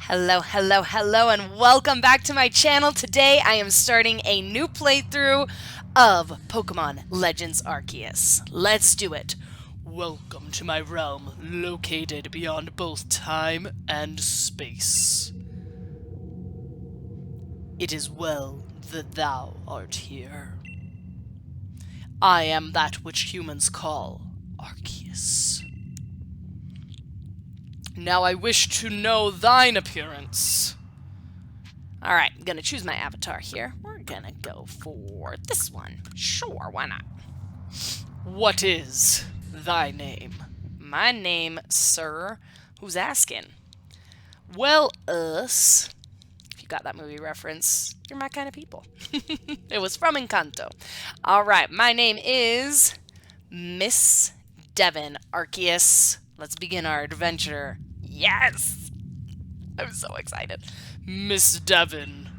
Hello, hello, hello, and welcome back to my channel. Today I am starting a new playthrough of Pokemon Legends Arceus. Let's do it. Welcome to my realm, located beyond both time and space. It is well that thou art here. I am that which humans call Arceus. Now I wish to know thine appearance. Alright, I'm gonna choose my avatar here. We're gonna go for this one. Sure, why not? What is thy name? My name, sir. Who's asking? Well, us. If you got that movie reference, you're my kind of people. It was from Encanto. Alright, my name is Miss Devon Arceus. Let's begin our adventure. Yes! I'm so excited. Miss Devon.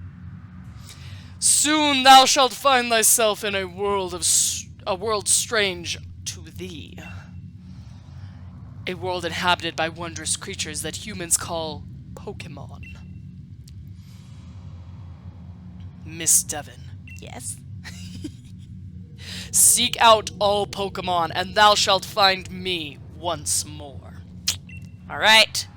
Soon thou shalt find thyself in a world strange to thee. A world inhabited by wondrous creatures that humans call Pokémon. Miss Devon. Yes? Seek out all Pokémon, and thou shalt find me once more. Alright.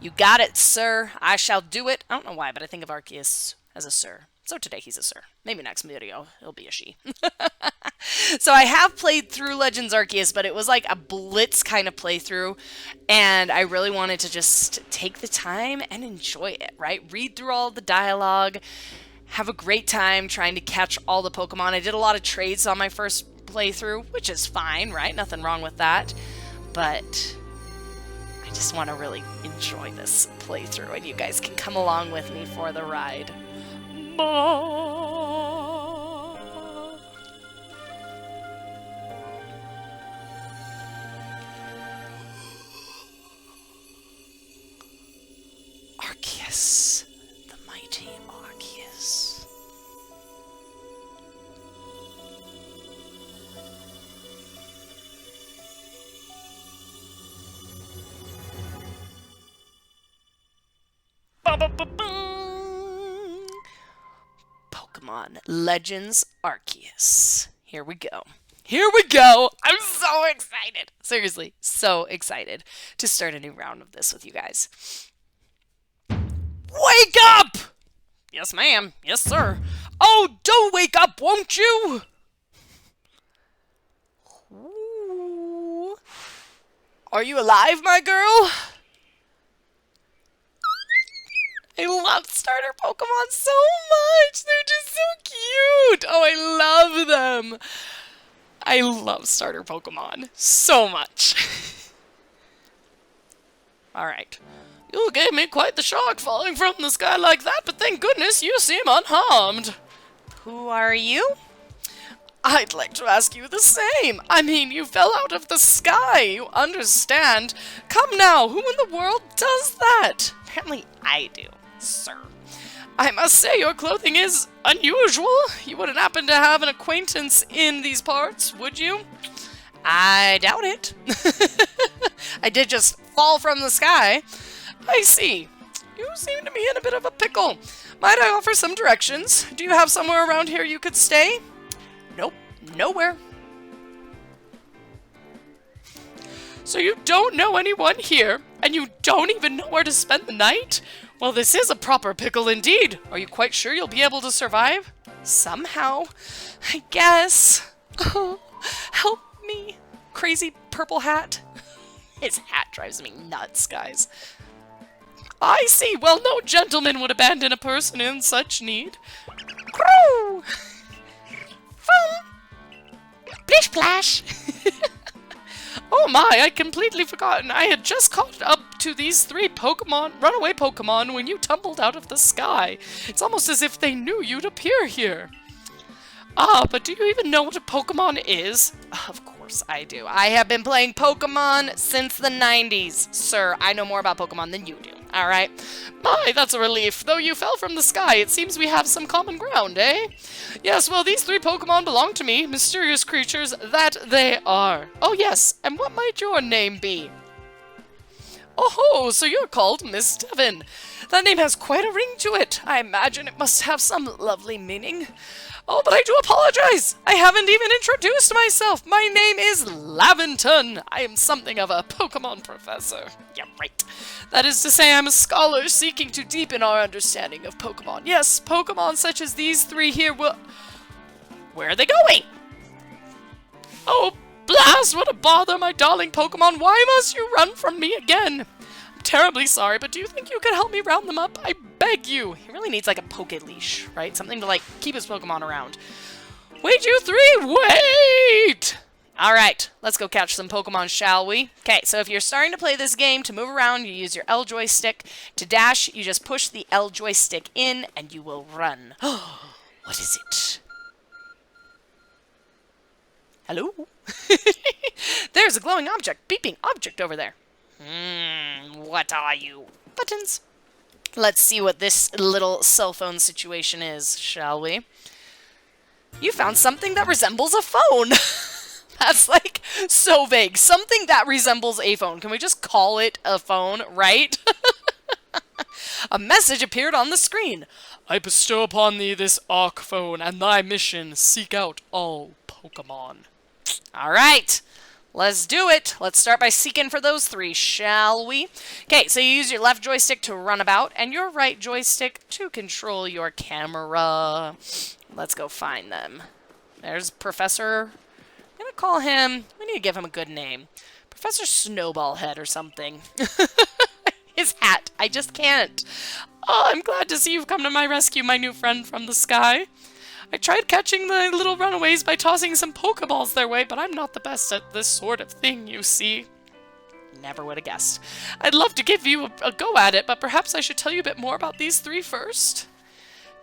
You got it, sir. I shall do it. I don't know why, but I think of Arceus as a sir. So today he's a sir. Maybe next video he'll be a she. So I have played through Legends Arceus, but it was like a blitz kind of playthrough, and I really wanted to just take the time and enjoy it, right? Read through all the dialogue, have a great time trying to catch all the Pokemon. I did a lot of trades on my first playthrough, which is fine, right? Nothing wrong with that. But I just want to really enjoy this playthrough, and you guys can come along with me for the ride. Arceus, the mighty Arceus. Pokemon Legends Arceus. Here we go. Here we go! I'm so excited! Seriously, so excited to start a new round of this with you guys. Wake up! Yes, ma'am. Yes, sir. Oh, do wake up, won't you? Ooh. Are you alive, my girl? I love starter Pokemon so much. They're just so cute. Oh, I love them. I love starter Pokemon so much. Alright. You gave me quite the shock falling from the sky like that, but thank goodness you seem unharmed. Who are you? I'd like to ask you the same. I mean, you fell out of the sky, you understand. Come now, who in the world does that? Apparently I do, sir. I must say your clothing is unusual. You wouldn't happen to have an acquaintance in these parts, would you? I doubt it. I did just fall from the sky. I see. You seem to be in a bit of a pickle. Might I offer some directions? Do you have somewhere around here you could stay? Nope, nowhere. So you don't know anyone here, and you don't even know where to spend the night? Well, this is a proper pickle indeed. Are you quite sure you'll be able to survive? Somehow, I guess. Oh, help me, crazy purple hat. His hat drives me nuts, guys. I see. Well, no gentleman would abandon a person in such need. Crow! Plish plash! Oh my, I'd completely forgotten. I had just caught up to these three runaway Pokemon when you tumbled out of the sky. It's almost as if they knew you'd appear here. Ah, but do you even know what a Pokemon is? Of course I do. I have been playing Pokemon since the 90s. Sir, I know more about Pokemon than you do. Alright? My, that's a relief. Though you fell from the sky, it seems we have some common ground, eh? Yes, well, these three Pokemon belong to me. Mysterious creatures that they are. Oh, yes. And what might your name be? Oh, so you're called Miss Devon. That name has quite a ring to it. I imagine it must have some lovely meaning. Oh, but I do apologize. I haven't even introduced myself. My name is Laventon. I am something of a Pokemon professor. Yeah, right. That is to say, I'm a scholar seeking to deepen our understanding of Pokemon. Yes, Pokemon such as these three here will... Where are they going? Oh, blast, what a bother, my darling Pokemon. Why must you run from me again? I'm terribly sorry, but do you think you could help me round them up? I beg you. He really needs like a Poke Leash, right? Something to like keep his Pokemon around. Wait, you three, wait! Alright, let's go catch some Pokemon, shall we? Okay, so if you're starting to play this game, to move around, you use your L joystick. To dash, you just push the L joystick in, and you will run. What is it? Hello? There's a glowing object, beeping object over there. What are you? Buttons. Let's see what this little cell phone situation is, shall we? You found something that resembles a phone. That's like so vague. Something that resembles a phone. Can we just call it a phone, right? A message appeared on the screen. I bestow upon thee this Arc phone and thy mission. Seek out all Pokemon. Alright, let's do it. Let's start by seeking for those three, shall we? Okay, so you use your left joystick to run about and your right joystick to control your camera. Let's go find them. There's Professor... I'm going to call him... We need to give him a good name. Professor Snowballhead or something. His hat. I just can't. Oh, I'm glad to see you've come to my rescue, my new friend from the sky. I tried catching the little runaways by tossing some Pokeballs their way, but I'm not the best at this sort of thing, you see. Never would have guessed. I'd love to give you a go at it, but perhaps I should tell you a bit more about these three first.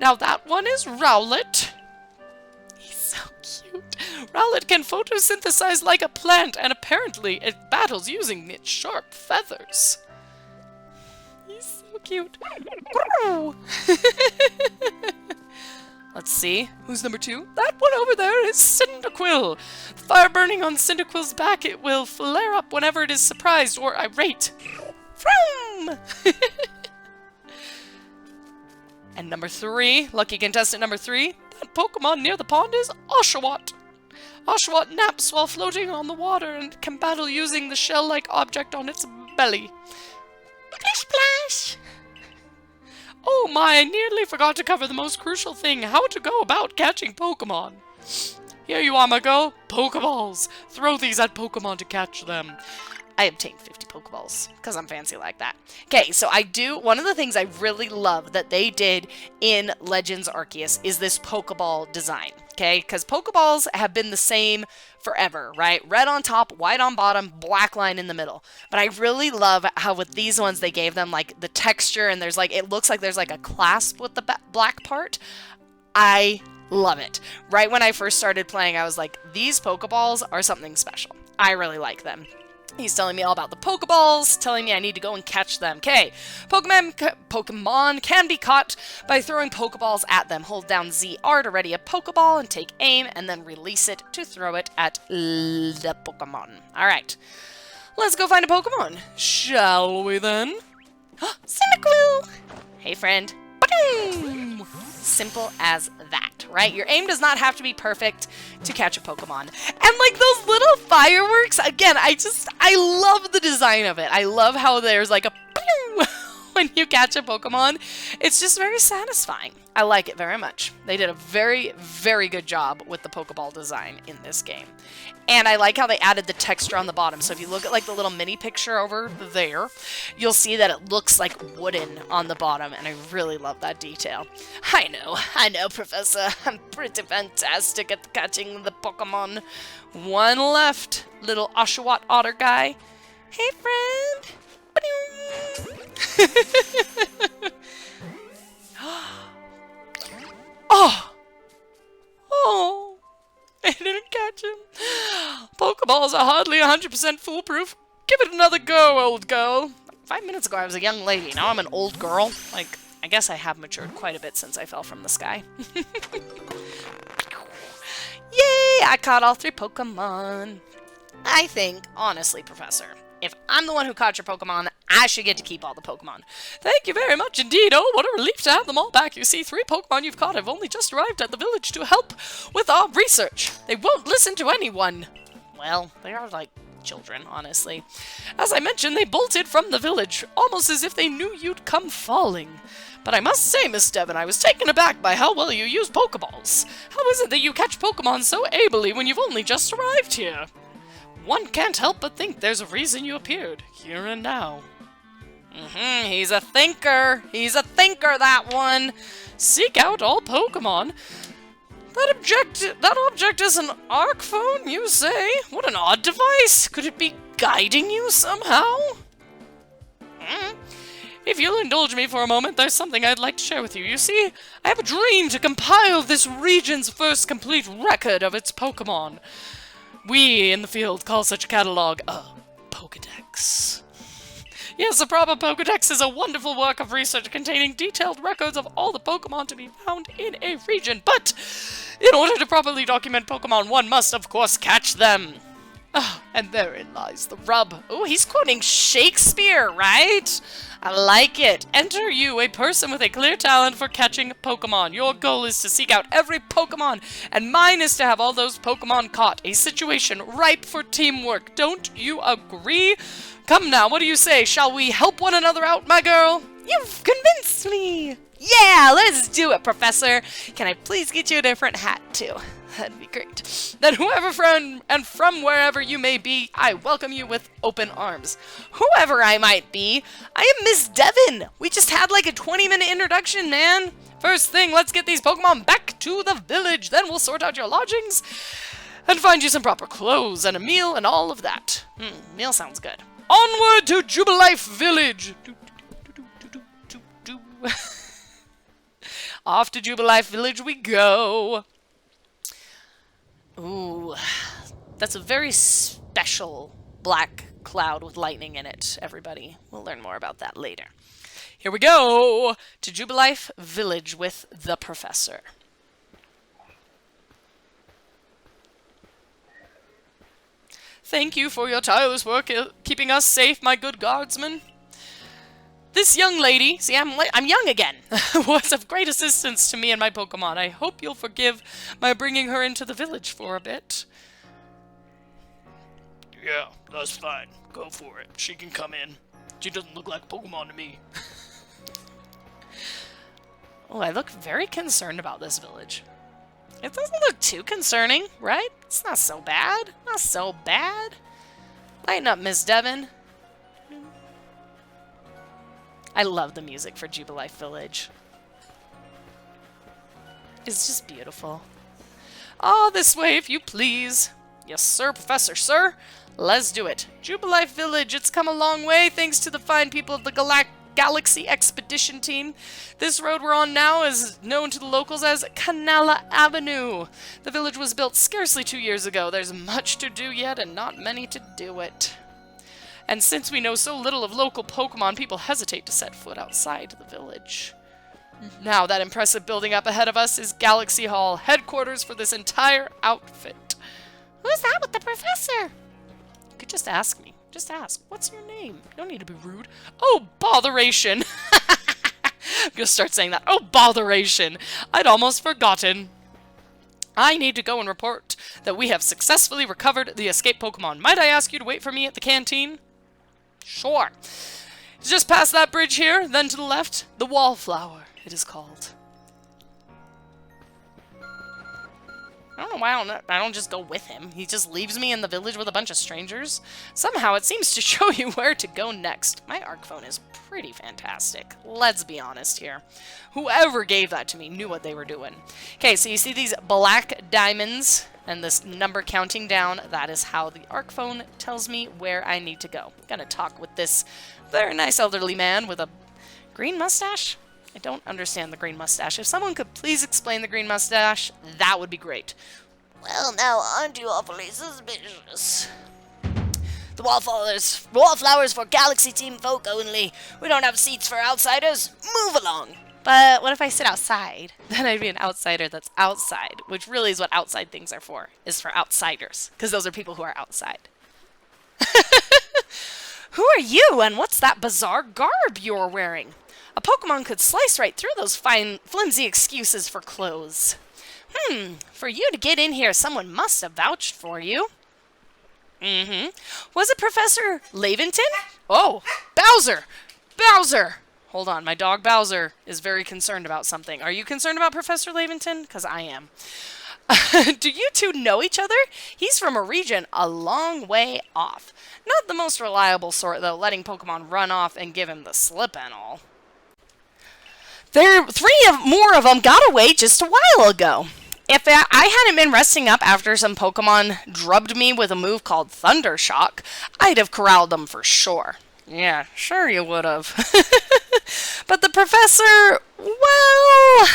Now that one is Rowlet. He's so cute. Rowlet can photosynthesize like a plant, and apparently it battles using its sharp feathers. He's so cute. Let's see. Who's number two? That one over there is Cyndaquil. Fire burning on Cyndaquil's back, it will flare up whenever it is surprised or irate. Vroom! And number three, lucky contestant number three, that Pokemon near the pond is Oshawott. Oshawott naps while floating on the water and can battle using the shell-like object on its belly. Splish splash! Oh my, I nearly forgot to cover the most crucial thing, how to go about catching Pokemon. Here you are, my girl. Pokeballs. Throw these at Pokemon to catch them. I obtained 50 Pokeballs, because I'm fancy like that. Okay, so one of the things I really love that they did in Legends Arceus is this Pokeball design, okay? Because Pokeballs have been the same forever, right? Red on top, white on bottom, black line in the middle. But I really love how with these ones they gave them, like, the texture, and there's, like, it looks like there's, like, a clasp with the black part. I love it. Right when I first started playing, I was like, these Pokeballs are something special. I really like them. He's telling me all about the Pokeballs, telling me I need to go and catch them. Okay, Pokemon can be caught by throwing Pokeballs at them. Hold down ZR to ready a Pokeball and take aim, and then release it to throw it at the Pokemon. Alright, let's go find a Pokemon, shall we then? Cyndaquil! Hey friend. Boom! Simple as that, right? Your aim does not have to be perfect to catch a Pokemon. And like those little fireworks, again, I love the design of it. I love how there's like a when you catch a Pokemon. It's just very satisfying. I like it very much. They did a very, very good job with the Pokeball design in this game. And I like how they added the texture on the bottom. So if you look at like the little mini picture over there, you'll see that it looks like wooden on the bottom. And I really love that detail. I know, Professor. I'm pretty fantastic at catching the Pokemon. One left, little Oshawott otter guy. Hey, friend. Oh, I didn't catch him. Pokeballs are hardly 100% foolproof. Give it another go, old girl. 5 minutes ago I was a young lady, now I'm an old girl. Like, I guess I have matured quite a bit since I fell from the sky. Yay, I caught all 3 Pokemon. I think, honestly, Professor, if I'm the one who caught your Pokemon, I should get to keep all the Pokemon. Thank you very much indeed. Oh, what a relief to have them all back. You see, 3 Pokemon you've caught have only just arrived at the village to help with our research. They won't listen to anyone. Well, they are like children, honestly. As I mentioned, they bolted from the village, almost as if they knew you'd come falling. But I must say, Miss Devon, I was taken aback by how well you use Pokeballs. How is it that you catch Pokemon so ably when you've only just arrived here? One can't help but think there's a reason you appeared, here and now. He's a thinker. He's a thinker, that one. Seek out all Pokemon. That object is an arc phone, you say? What an odd device. Could it be guiding you somehow? If you'll indulge me for a moment, there's something I'd like to share with you. You see, I have a dream to compile this region's first complete record of its Pokemon. We in the field call such a catalog a Pokedex. Yes, a proper Pokedex is a wonderful work of research containing detailed records of all the Pokemon to be found in a region. But in order to properly document Pokemon, one must, of course, catch them. And therein lies the rub. Oh, he's quoting Shakespeare, right? I like it. Enter you, a person with a clear talent for catching Pokemon. Your goal is to seek out every Pokemon, and mine is to have all those Pokemon caught. A situation ripe for teamwork. Don't you agree? Come now, what do you say? Shall we help one another out, my girl? You've convinced me. Yeah, let's do it, Professor. Can I please get you a different hat, too? That'd be great. Then whoever from wherever you may be, I welcome you with open arms. Whoever I might be, I am Miss Devon. We just had like a 20-minute introduction, man. First thing, let's get these Pokemon back to the village. Then we'll sort out your lodgings and find you some proper clothes and a meal and all of that. Meal sounds good. Onward to Jubilife Village. Off to Jubilife Village we go. Ooh, that's a very special black cloud with lightning in it, everybody. We'll learn more about that later. Here we go to Jubilife Village with the Professor. Thank you for your tireless work keeping us safe, my good guardsman. This young lady, see, I'm young again, was of great assistance to me and my Pokemon. I hope you'll forgive my bringing her into the village for a bit. Yeah, that's fine. Go for it. She can come in. She doesn't look like Pokemon to me. Oh, I look very concerned about this village. It doesn't look too concerning, right? It's not so bad. Not so bad. Lighten up, Miss Devon. I love the music for Jubilife Village. It's just beautiful. Oh, this way, if you please. Yes, sir, Professor, sir. Let's do it. Jubilife Village, it's come a long way thanks to the fine people of the Galaxy Expedition Team. This road we're on now is known to the locals as Canala Avenue. The village was built scarcely 2 years ago. There's much to do yet and not many to do it. And since we know so little of local Pokemon, people hesitate to set foot outside the village. Now, that impressive building up ahead of us is Galaxy Hall, headquarters for this entire outfit. Who's that with the Professor? You could just ask me. Just ask. What's your name? You don't need to be rude. Oh, botheration. I'm gonna start saying that. Oh, botheration. I'd almost forgotten. I need to go and report that we have successfully recovered the escaped Pokemon. Might I ask you to wait for me at the canteen? Sure. It's just past that bridge here, then to the left, the Wallflower, it is called. I don't know why I don't just go with him. He just leaves me in the village with a bunch of strangers. Somehow it seems to show you where to go next. My Arc phone is pretty fantastic. Let's be honest here. Whoever gave that to me knew what they were doing. Okay, so you see these black diamonds and this number counting down. That is how the Arc phone tells me where I need to go. I'm gonna talk with this very nice elderly man with a green mustache. I don't understand the green mustache. If someone could please explain the green mustache, that would be great. Well, now, aren't you awfully suspicious? The wallflowers for Galaxy Team folk only. We don't have seats for outsiders. Move along. But what if I sit outside? Then I'd be an outsider that's outside, which really is what outside things are for, is for outsiders, because those are people who are outside. Who are you, and what's that bizarre garb you're wearing? A Pokemon could slice right through those fine, flimsy excuses for clothes. For you to get in here, someone must have vouched for you. Was it Professor Laventon? Oh, Bowser! Bowser! Hold on, my dog Bowser is very concerned about something. Are you concerned about Professor Laventon? Because I am. Do you two know each other? He's from a region a long way off. Not the most reliable sort, though, letting Pokemon run off and give him the slip and all. More of them got away just a while ago. If I hadn't been resting up after some Pokemon drubbed me with a move called Thunder Shock, I'd have corralled them for sure. Yeah, sure you would have. But the professor, well,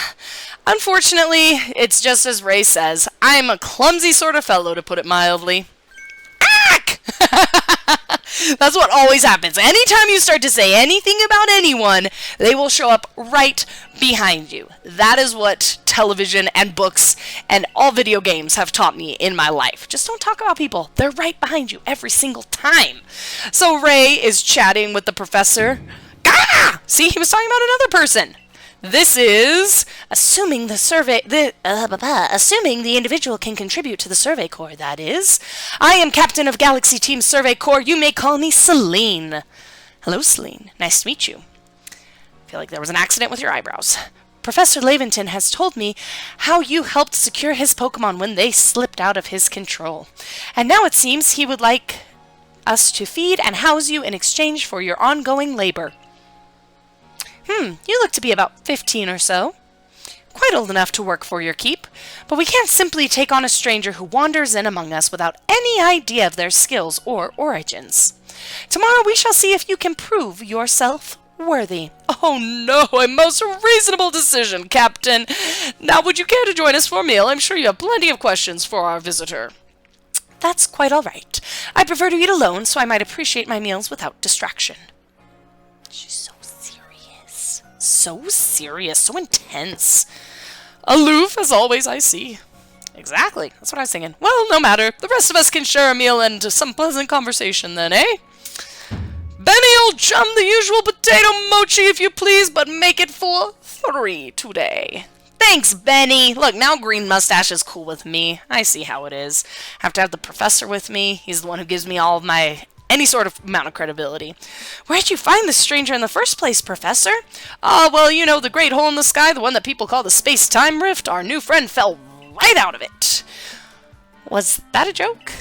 unfortunately, it's just as Ray says. I'm a clumsy sort of fellow, to put it mildly. Ack! That's what always happens. Anytime you start to say anything about anyone, they will show up right behind you. That is what television and books and all video games have taught me in my life. Just don't talk about people. They're right behind you every single time. So Ray is chatting with the professor. Gah! See, he was talking about another person. This is assuming the individual can contribute to the Survey Corps, that is. I am Captain of Galaxy Team Survey Corps. You may call me Celine. Hello, Celine. Nice to meet you. I feel like there was an accident with your eyebrows. Professor Laventon has told me how you helped secure his Pokemon when they slipped out of his control. And now it seems he would like us to feed and house you in exchange for your ongoing labor. You look to be about 15 or so. Quite old enough to work for your keep, but we can't simply take on a stranger who wanders in among us without any idea of their skills or origins. Tomorrow we shall see if you can prove yourself worthy. Oh no, a most reasonable decision, Captain. Now would you care to join us for a meal? I'm sure you have plenty of questions for our visitor. That's quite all right. I prefer to eat alone, so I might appreciate my meals without distraction. She's so serious, so intense. Aloof, as always, I see. Exactly, that's what I was thinking. Well, no matter. The rest of us can share a meal and some pleasant conversation then, eh? Benny, old chum, the usual potato mochi, if you please, but make it for 3 today. Thanks, Benny. Look, now Green Mustache is cool with me. I see how it is. I have to have the professor with me. He's the one who gives me all of my any sort of amount of credibility. Where'd you find this stranger in the first place, Professor? Well, you know, the great hole in the sky, the one that people call the space-time rift. Our new friend fell right out of it. Was that a joke?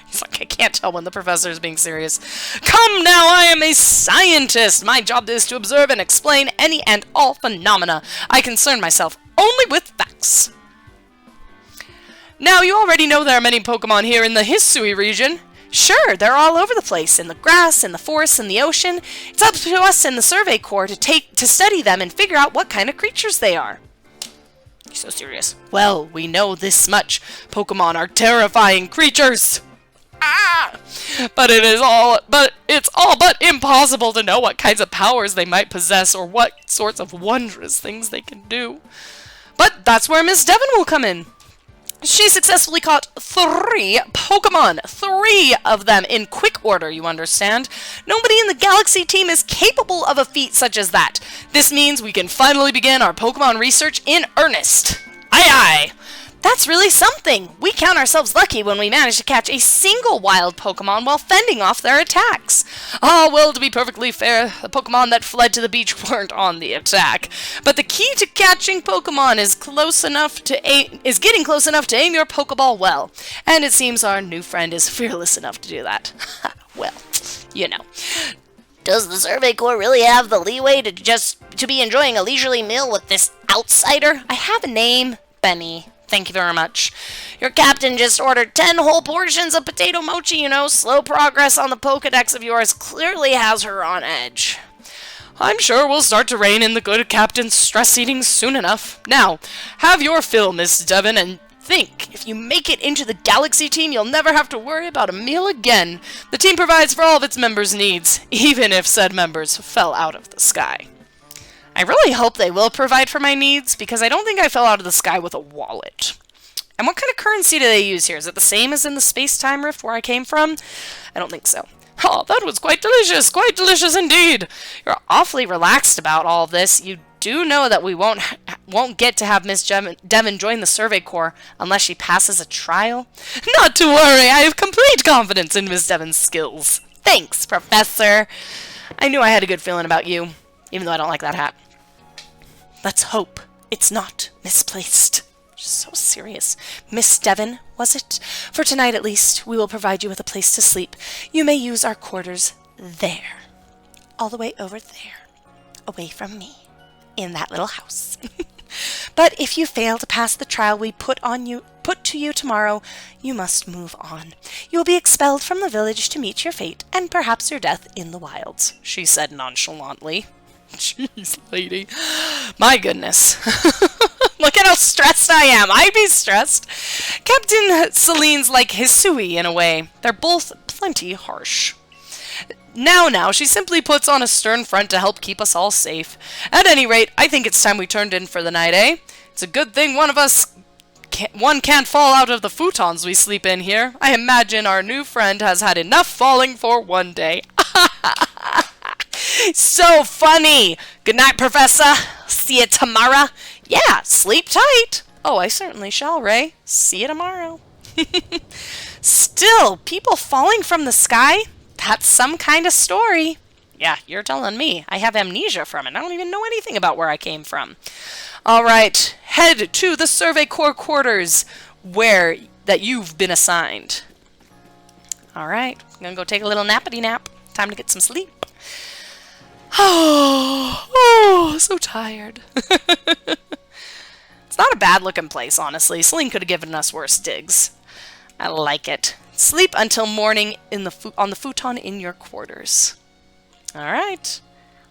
He's like, I can't tell when the professor is being serious. Come now, I am a scientist. My job is to observe and explain any and all phenomena. I concern myself only with facts. Now, you already know there are many Pokemon here in the Hisui region. Sure, they're all over the place, in the grass, in the forest, in the ocean. It's up to us in the Survey Corps to study them and figure out what kind of creatures they are. You're so serious. Well, we know this much. Pokemon are terrifying creatures. But it's all but impossible to know what kinds of powers they might possess or what sorts of wondrous things they can do. But that's where Miss Devon will come in. She successfully caught 3 Pokemon. 3 of them in quick order, you understand? Nobody in the Galaxy team is capable of a feat such as that. This means we can finally begin our Pokemon research in earnest. Aye aye! That's really something. We count ourselves lucky when we manage to catch a single wild Pokemon while fending off their attacks. Well, to be perfectly fair, the Pokemon that fled to the beach weren't on the attack. But the key to catching Pokemon is getting close enough to aim your Pokeball well. And it seems our new friend is fearless enough to do that. Well, you know. Does the Survey Corps really have the leeway to be enjoying a leisurely meal with this outsider? I have a name. Benny. Thank you very much. Your captain just ordered 10 whole portions of potato mochi, you know. Slow progress on the Pokedex of yours clearly has her on edge. I'm sure we'll start to rein in the good captain's stress eating soon enough. Now, have your fill, Miss Devon, and think, if you make it into the Galaxy team, you'll never have to worry about a meal again. The team provides for all of its members' needs, even if said members fell out of the sky. I really hope they will provide for my needs, because I don't think I fell out of the sky with a wallet. And what kind of currency do they use here? Is it the same as in the space-time rift where I came from? I don't think so. Oh, that was quite delicious indeed. You're awfully relaxed about all this. You do know that we won't get to have Miss Devon join the Survey Corps unless she passes a trial? Not to worry, I have complete confidence in Miss Devon's skills. Thanks, Professor. I knew I had a good feeling about you, even though I don't like that hat. Let's hope it's not misplaced. She's so serious. Miss Devon, was it? For tonight, at least, we will provide you with a place to sleep. You may use our quarters there. All the way over there. Away from me. In that little house. But if you fail to pass the trial we put to you tomorrow, you must move on. You will be expelled from the village to meet your fate, and perhaps your death in the wilds, she said nonchalantly. Jeez, lady. My goodness. Look at how stressed I am. I'd be stressed. Captain Celine's like Hisui in a way. They're both plenty harsh. Now, she simply puts on a stern front to help keep us all safe. At any rate, I think it's time we turned in for the night, eh? It's a good thing one can't fall out of the futons we sleep in here. I imagine our new friend has had enough falling for one day. So funny! Good night, Professor. See you tomorrow. Yeah, sleep tight. Oh, I certainly shall, Ray. See you tomorrow. Still, people falling from the sky? That's some kind of story. Yeah, you're telling me. I have amnesia from it. I don't even know anything about where I came from. All right, head to the Survey Corps quarters that you've been assigned. All right, I'm going to go take a little nappity nap. Time to get some sleep. Oh, so tired. It's not a bad looking place, honestly. Celine could have given us worse digs. I like it. Sleep until morning on the futon in your quarters. All right.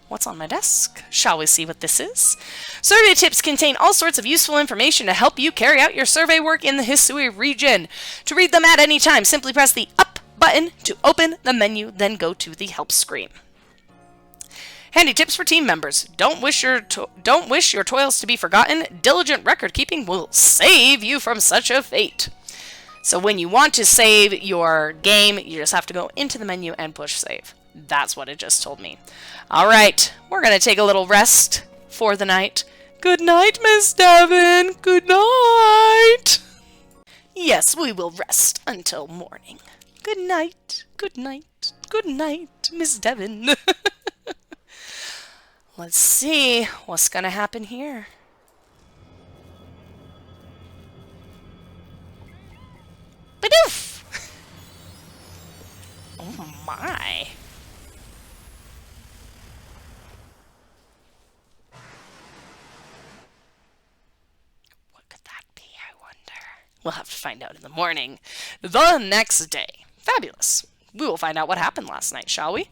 What's on my desk? Shall we see what this is? Survey tips contain all sorts of useful information to help you carry out your survey work in the Hisui region. To read them at any time, simply press the up button to open the menu, then go to the help screen. Handy tips for team members. Don't wish your toils to be forgotten. Diligent record keeping will save you from such a fate. So when you want to save your game, you just have to go into the menu and push save. That's what it just told me. All right, we're going to take a little rest for the night. Good night, Miss Devon. Good night. Yes, we will rest until morning. Good night. Good night. Good night, Miss Devon. Let's see what's going to happen here. Badoof! Oh my. What could that be, I wonder? We'll have to find out in the morning. The next day. Fabulous. We will find out what happened last night, shall we?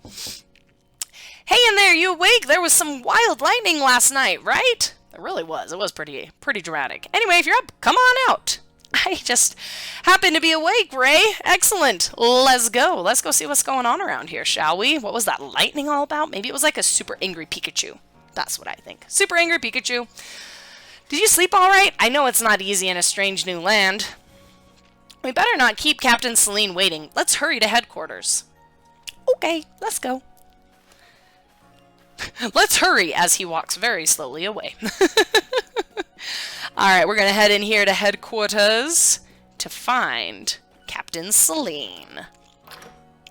Hey in there, you awake? There was some wild lightning last night, right? There really was. It was pretty dramatic. Anyway, if you're up, come on out. I just happen to be awake, Ray. Excellent. Let's go. Let's go see what's going on around here, shall we? What was that lightning all about? Maybe it was like a super angry Pikachu. That's what I think. Super angry Pikachu. Did you sleep all right? I know it's not easy in a strange new land. We better not keep Captain Celine waiting. Let's hurry to headquarters. Okay, let's go. Let's hurry as he walks very slowly away. Alright, we're going to head in here to headquarters to find Captain Celine.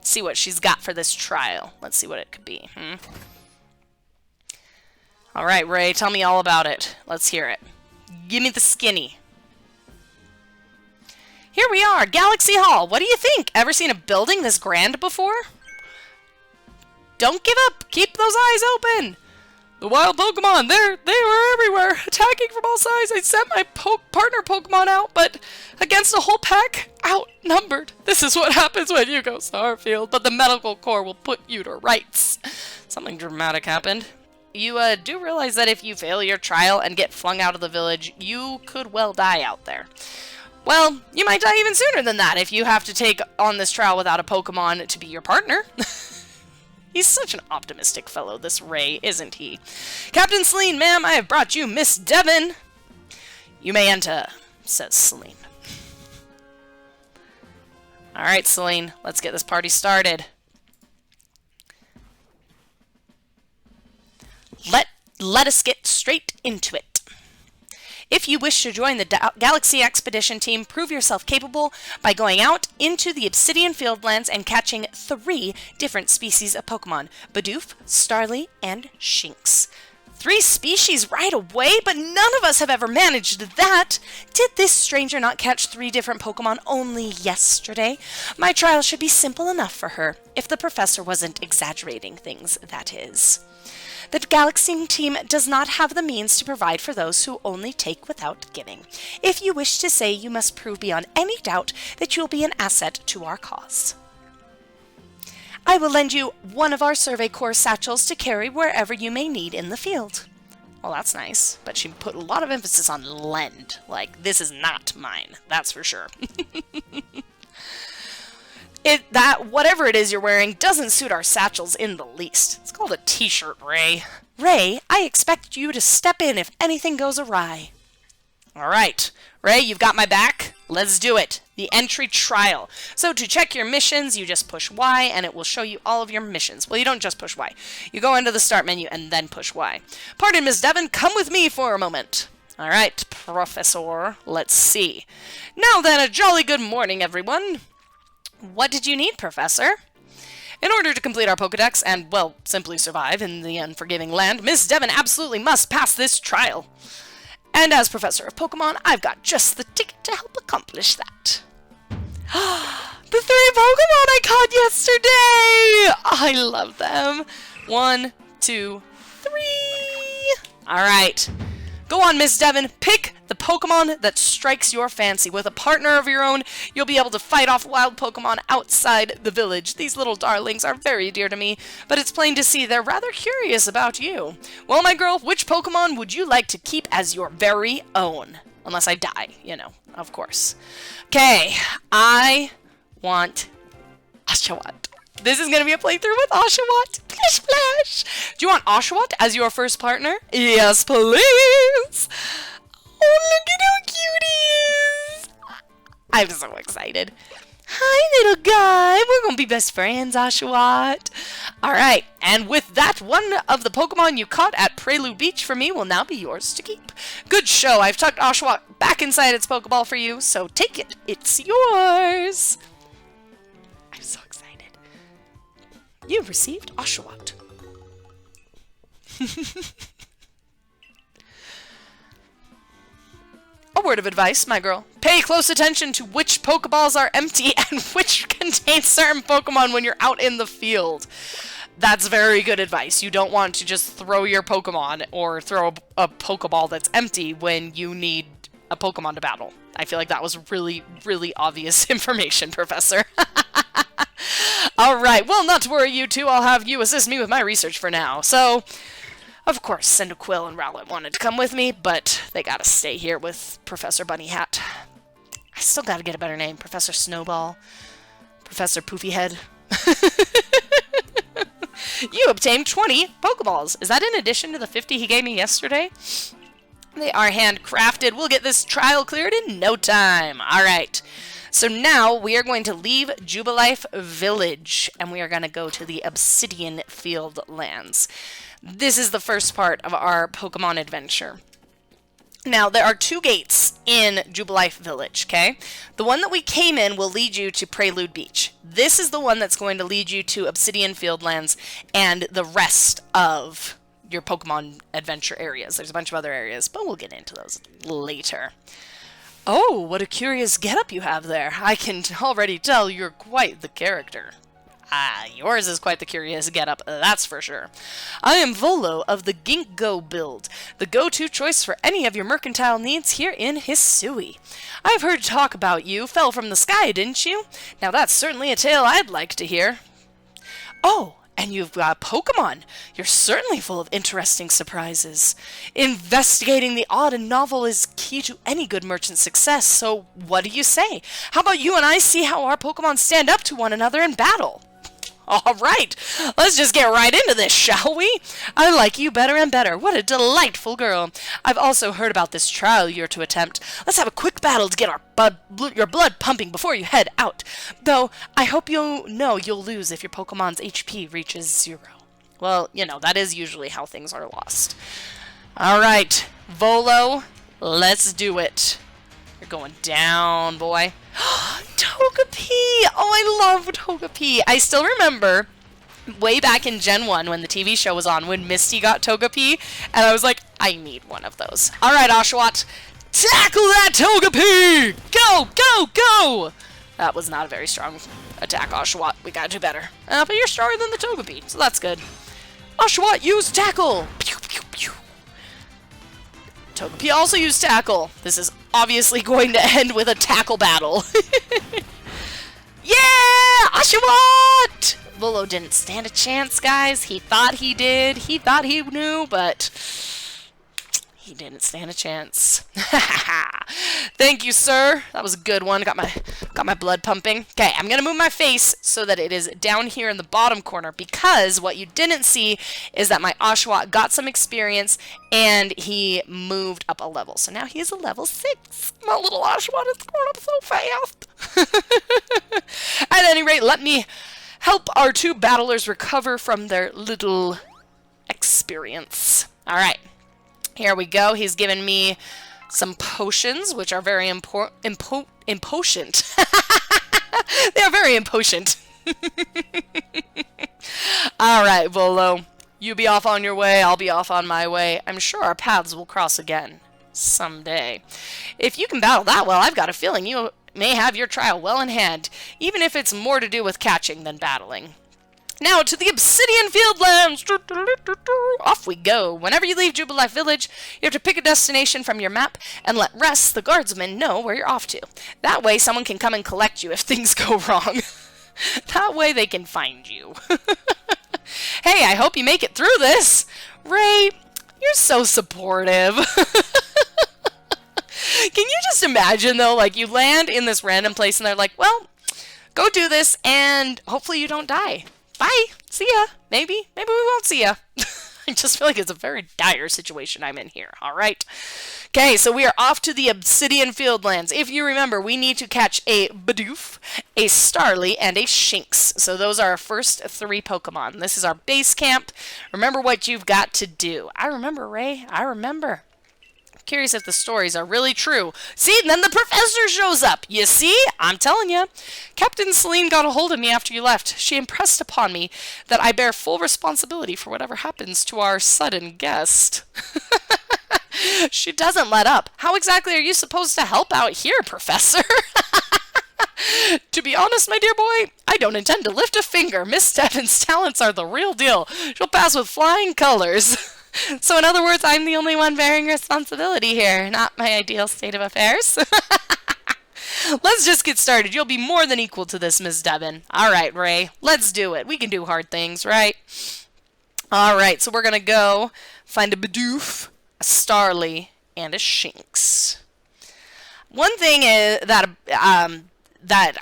See what she's got for this trial. Let's see what it could be. Alright, Ray, tell me all about it. Let's hear it. Give me the skinny. Here we are, Galaxy Hall. What do you think? Ever seen a building this grand before? Don't give up! Keep those eyes open! The wild Pokemon, they were everywhere, attacking from all sides. I sent my partner Pokemon out, but against a whole pack, outnumbered. This is what happens when you go Starfield, but the medical corps will put you to rights. Something dramatic happened. You do realize that if you fail your trial and get flung out of the village, you could well die out there. Well, you might die even sooner than that if you have to take on this trial without a Pokemon to be your partner. He's such an optimistic fellow, this Ray, isn't he? Captain Celine, ma'am, I have brought you Miss Devon. You may enter, says Celine. Alright, Celine, let's get this party started. let us get straight into it. If you wish to join the Galaxy Expedition team, prove yourself capable by going out into the Obsidian Field lands and catching 3 different species of Pokemon: Bidoof, Starly, and Shinx. 3 species right away, but none of us have ever managed that. Did this stranger not catch 3 different Pokemon only yesterday? My trial should be simple enough for her, if the professor wasn't exaggerating things, that is. The Galaxy team does not have the means to provide for those who only take without giving. If you wish to say, you must prove beyond any doubt that you will be an asset to our cause. I will lend you one of our Survey Corps satchels to carry wherever you may need in the field. Well, that's nice, but she put a lot of emphasis on lend. Like, this is not mine, that's for sure. Whatever it is you're wearing doesn't suit our satchels in the least. It's called a t-shirt, Ray. Ray, I expect you to step in if anything goes awry. Alright, Ray, you've got my back. Let's do it. The entry trial. So to check your missions, you just push Y and it will show you all of your missions. Well, you don't just push Y. You go into the start menu and then push Y. Pardon, Miss Devon, come with me for a moment. Alright, Professor, let's see. Now then, a jolly good morning, everyone. What did you need, Professor? In order to complete our Pokedex and, well, simply survive in the unforgiving land, Miss Devon absolutely must pass this trial. And as Professor of Pokemon, I've got just the ticket to help accomplish that. The 3 Pokemon I caught yesterday! I love them. 1, 2, 3. Alright. Go on, Miss Devon. Pick the Pokemon that strikes your fancy. With a partner of your own, you'll be able to fight off wild Pokemon outside the village. These little darlings are very dear to me, but it's plain to see they're rather curious about you. Well, my girl, which Pokemon would you like to keep as your very own? Unless I die, you know, of course. Okay, I want Oshawott. This is going to be a playthrough with Oshawott. Splash, splash. Do you want Oshawott as your first partner? Yes, please. Oh, look at how cute he is. I'm so excited. Hi, little guy. We're going to be best friends, Oshawott. All right. And with that, one of the Pokemon you caught at Prelude Beach for me will now be yours to keep. Good show. I've tucked Oshawott back inside its Pokeball for you, so take it. It's yours. I'm so excited. You've received Oshawott. A word of advice, my girl. Pay close attention to which Pokeballs are empty and which contain certain Pokemon when you're out in the field. That's very good advice. You don't want to just throw your Pokemon or throw a Pokeball that's empty when you need a Pokemon to battle. I feel like that was really, really obvious information, Professor. Alright, well, not to worry, you two. I'll have you assist me with my research for now. So, of course, Cyndaquil and Rowlet wanted to come with me, but they gotta stay here with Professor Bunny Hat. I still gotta get a better name. Professor Snowball. Professor Poofy Head. You obtained 20 Pokeballs. Is that in addition to the 50 he gave me yesterday? They are handcrafted. We'll get this trial cleared in no time. Alright. So now we are going to leave Jubilife Village, and we are going to go to the Obsidian Field lands. This is the first part of our Pokemon adventure. Now, there are 2 gates in Jubilife Village, okay? The one that we came in will lead you to Prelude Beach. This is the one that's going to lead you to Obsidian Field lands and the rest of your Pokemon adventure areas. There's a bunch of other areas, but we'll get into those later. Oh, what a curious getup you have there. I can already tell you're quite the character. Ah, yours is quite the curious getup, that's for sure. I am Volo of the Ginkgo build, the go-to choice for any of your mercantile needs here in Hisui. I've heard talk about you. Fell from the sky, didn't you? Now that's certainly a tale I'd like to hear. Oh, and you've got Pokemon. You're certainly full of interesting surprises. Investigating the odd and novel is key to any good merchant's success, so what do you say? How about you and I see how our Pokemon stand up to one another in battle? Alright, let's just get right into this, shall we? I like you better and better. What a delightful girl. I've also heard about this trial you're to attempt. Let's have a quick battle to get your blood pumping before you head out. Though, I hope you know you'll lose if your Pokemon's HP reaches 0. Well, you know, that is usually how things are lost. Alright, Volo, let's do it. You're going down, boy. Togepi! Oh, I love Togepi. I still remember way back in Gen 1 when the TV show was on, when Misty got Togepi, and I was like, I need one of those. Alright, Oshawott, tackle that Togepi! Go, go, go! That was not a very strong attack, Oshawott. We gotta do better. But you're stronger than the Togepi, so that's good. Oshawott, use tackle! Pew, pew, pew. Togepi also used tackle. This is obviously going to end with a tackle battle. Yeah! Oshawott! Volo didn't stand a chance, guys. He thought he did. He thought he knew, but he didn't stand a chance. Thank you, sir. That was a good one. Got my blood pumping. Okay, I'm gonna move my face so that it is down here in the bottom corner, because what you didn't see is that my Oshawott got some experience and he moved up a level. So now he is a level 6. My little Oshawott is growing up so fast. At any rate, let me help our two battlers recover from their little experience. All right. Here we go. He's given me some potions, which are very impotent. They are very impotent. All right, Volo. You be off on your way. I'll be off on my way. I'm sure our paths will cross again someday. If you can battle that well, I've got a feeling you may have your trial well in hand, even if it's more to do with catching than battling. Now to the Obsidian Field lands! Off we go. Whenever you leave Jubilife Village, you have to pick a destination from your map and let Rest, the guardsman, know where you're off to. That way someone can come and collect you if things go wrong. That way they can find you. Hey, I hope you make it through this. Ray, you're so supportive. Can you just imagine, though, like, you land in this random place and they're like, well, go do this and hopefully you don't die. Bye. See ya. Maybe we won't see ya. I just feel like it's a very dire situation I'm in here. All right. Okay, so we are off to the Obsidian Field lands. If you remember, we need to catch a Bidoof, a Starly, and a Shinx. So those are our first 3 Pokemon. This is our base camp. Remember what you've got to do. I remember, Ray. I remember. Curious if the stories are really true. See, and then the professor shows up. You see? I'm telling you. Captain Celine got a hold of me after you left. She impressed upon me that I bear full responsibility for whatever happens to our sudden guest. She doesn't let up. How exactly are you supposed to help out here, Professor? To be honest, my dear boy, I don't intend to lift a finger. Miss Devon's talents are the real deal. She'll pass with flying colors. So in other words, I'm the only one bearing responsibility here, not my ideal state of affairs. Let's just get started. You'll be more than equal to this, Miss Devon. All right, Ray, let's do it. We can do hard things, right? All right, so we're going to go find a Bidoof, a Starly, and a Shinx. One thing is that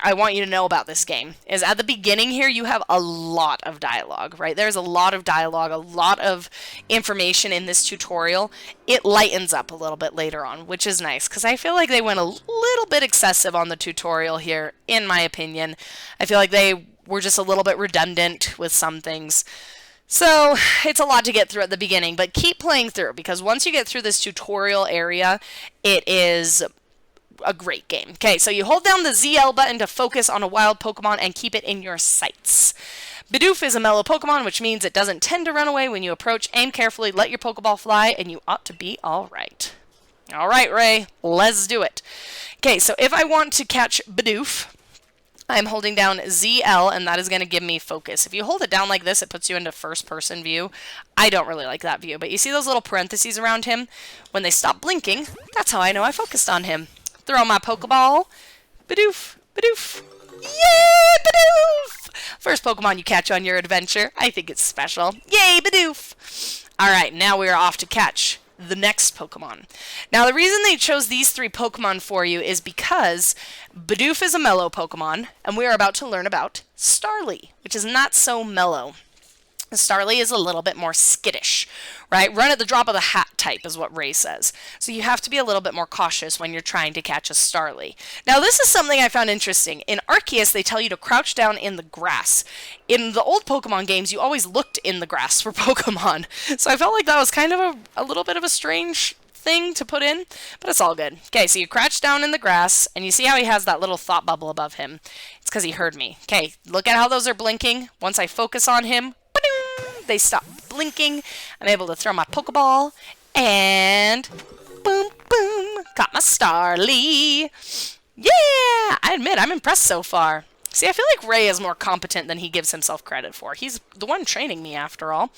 I want you to know about this game is at the beginning here you have a lot of dialogue, right? There's a lot of dialogue, a lot of information in this tutorial. It lightens up a little bit later on, which is nice because I feel like they went a little bit excessive on the tutorial here, in my opinion. I feel like they were just a little bit redundant with some things. So it's a lot to get through at the beginning, but keep playing through because once you get through this tutorial area, it is a great game. Okay, so you hold down the ZL button to focus on a wild Pokemon and keep it in your sights. Bidoof is a mellow Pokemon, which means it doesn't tend to run away when you approach. Aim carefully, let your Pokeball fly, and you ought to be alright. Alright, Ray, let's do it. Okay, so if I want to catch Bidoof, I'm holding down ZL, and that is going to give me focus. If you hold it down like this, it puts you into first-person view. I don't really like that view, but you see those little parentheses around him? When they stop blinking, that's how I know I focused on him. Throw my Pokeball. Bidoof, Bidoof. Yay, Bidoof! First Pokemon you catch on your adventure. I think it's special. Yay, Bidoof! Alright, now we are off to catch the next Pokemon. Now, the reason they chose these 3 Pokemon for you is because Bidoof is a mellow Pokemon, and we are about to learn about Starly, which is not so mellow. Starly is a little bit more skittish. right? Run at the drop of the hat type is what Ray says. So you have to be a little bit more cautious when you're trying to catch a Starly. Now this is something I found interesting. In Arceus, they tell you to crouch down in the grass. In the old Pokemon games, you always looked in the grass for Pokemon. So I felt like that was kind of a little bit of a strange thing to put in, but it's all good. Okay, so you crouch down in the grass, and you see how he has that little thought bubble above him. It's because he heard me. Okay, look at how those are blinking. Once I focus on him, they stop blinking. I'm able to throw my Pokeball, and boom, boom, got my Starly. Yeah, I admit, I'm impressed so far. See, I feel like Ray is more competent than he gives himself credit for. He's the one training me, after all.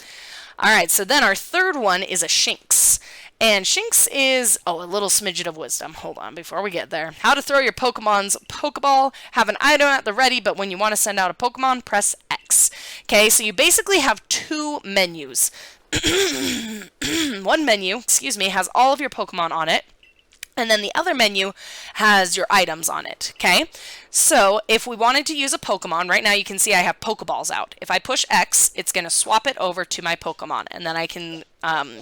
Alright, so then our third one is a Shinx. And Shinx is, a little smidget of wisdom. Hold on, before we get there. How to throw your Pokemon's Pokeball. Have an item at the ready, but when you want to send out a Pokemon, press X. Okay, so you basically have two menus. One menu, has all of your Pokemon on it. And then the other menu has your items on it, okay? So if we wanted to use a Pokemon, right now you can see I have Pokeballs out. If I push X, it's going to swap it over to my Pokemon, and then I can